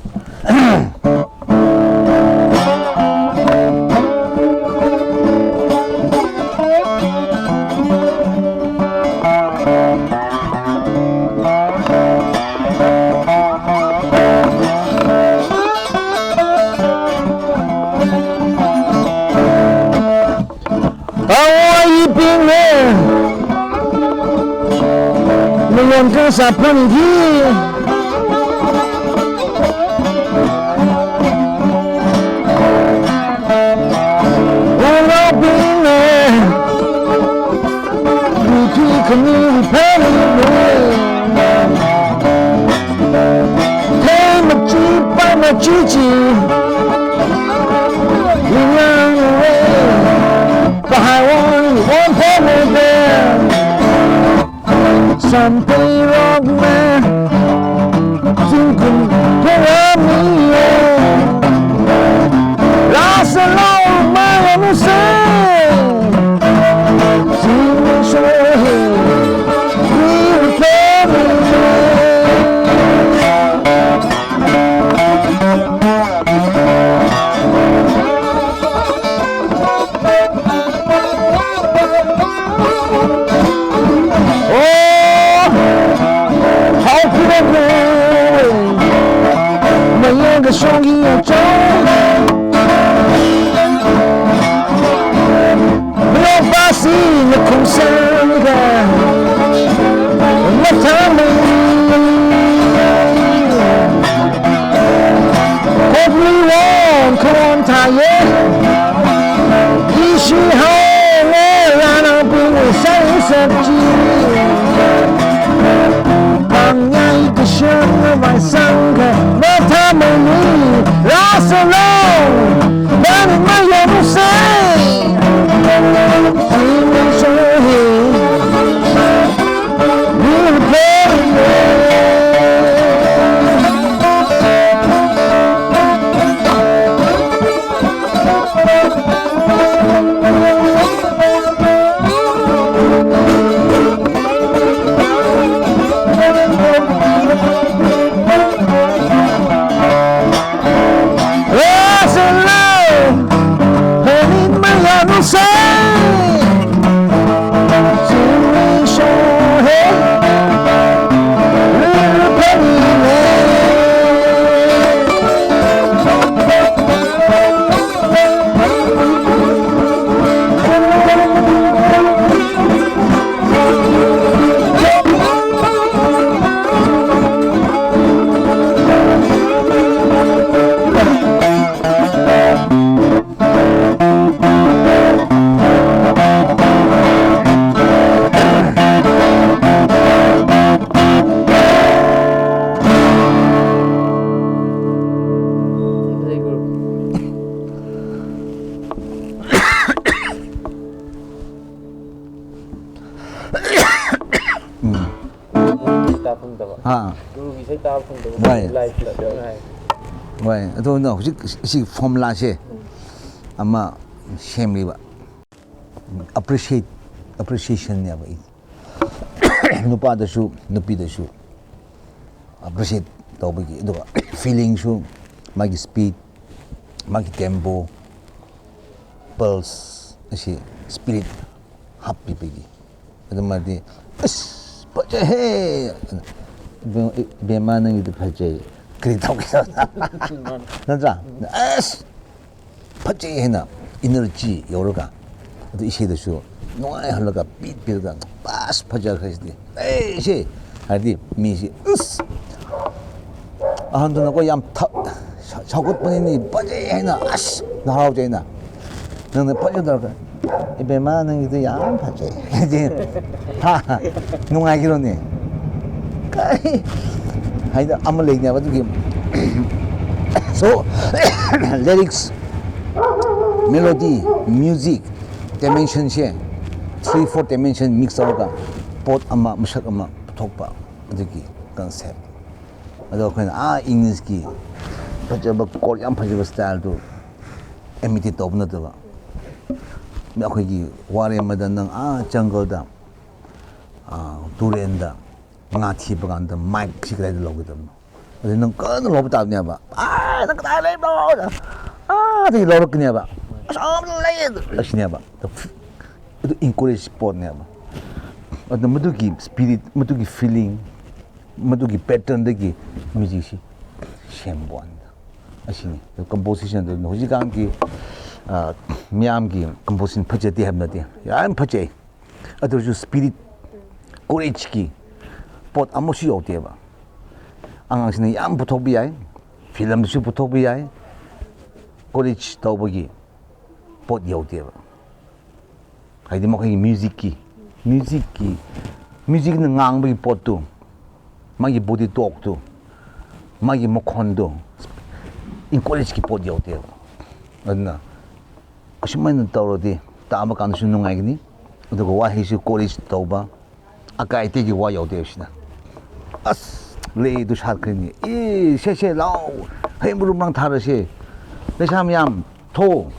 sa panggi Ulo bine Ruki kami pari Hey machi pa machichi Lingang away Bahawan won't hold me there Something wrong man Thinking for me Lost alone my innocence See me show We will carry Oh, how could I know 每个双眼眼中，不要把心的空伤感，那他们我不忘看他也，也许好我让那不会伤身体。放呀一个生日晚上看，那他们你拉手喽，那你们有不谁？你们说你们谁？心里说嘿，日陪你Guru bisa tahu pun tu. Baik. Live lah dia orang. Wai, itu no, si formula se, ama shame liba. Appreciation ni apa ini? Nupa dah su, nupi dah su. Appreciate tahu bagi itu feeling su, magi speed, magi tempo, pulse, si spirit, happy bagi. Itu mati, baca hey. 배만은 이도 팔제 그리다고 해서 맞아 에스 팔제 해나 이너지 여러가 또 이시도쇼 노아에 흘러가 삐삐가 빠스 팔자 그랬지 에이시 하디 미시 으스 아한도 얌 저것 뿐이니 팔제 해나 아스 나하오제나 너네 팔제 들어가 이 배만은 이도 얌 팔제 이제 다 농아기로네 hay âm lịch nhà vẫn kiếm số lyrics melody music dimension xe 3-4 dimension mix होगा pot ama masak ama thokpa adiki concept ado khoina English ki phajaba Korean phajaba style to imitate tobna dawa me akhoi gi ware madan nang jungle da turen da nga thiba kan da mic sikrai da logo dam ade nang kan lob ta nya ba nang ka le bo de lob knya ba som le ashnya ba to encourage sport nya ba ade madugi spirit madugi feeling madugi pattern da gi music si shembwan ashini composition da hoji kan ki miam gi composition phajati habna de yam phajai ade ju spirit courage ki pot amosi yote ba ang sini yam putok biyai film su putok biyai college tawbagi pot yote ba haidi mo music na ngang bagi pot tu magi body talk tu magi mo kondo in college ki pot yote ba adna asumay na tawrodi tama kan su nungai ni adugo wa hisu college tawba akai te gi wa yote shina as le du shat krini e she lao hemrum rang thara she le sam yam tho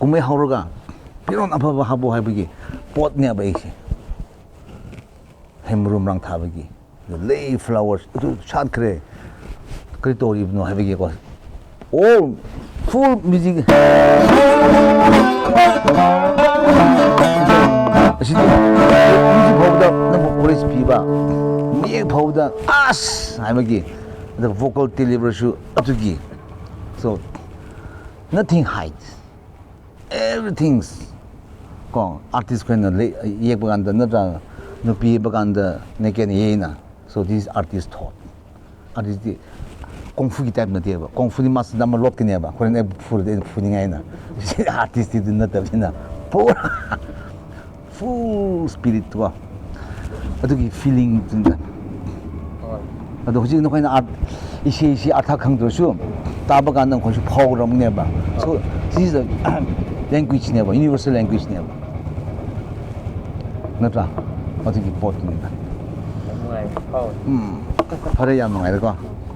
kumai hauroga piron apa habo haibagi pot ne ba ishi hemrum rang thabagi le flowers du shat kre kritori ibno haibagi ko all full music 아시죠? music 보다 너무 오래 피바 미 보다 아스 아이기 the vocal delivery 어떻게 so nothing hides everything's gone artist 거는 예쁘간다 너자 누비 예쁘간다 내게 예나 so this artist taught artist 공부기 때문에 돼봐 공부니 마스 남을 롯게 봐 그런 애 풀데 푸닝아이나 아티스트도 나타나 포 full spirit와 어떻게 feeling 든다 아도 혹시 너 그냥 이시 아타강도수 따바가는 것이 파워럼 내봐 so this is a language 내봐 universal language 내봐 너다 어떻게 보통이다 Ngoài, oh. 바래야 뭔가 이거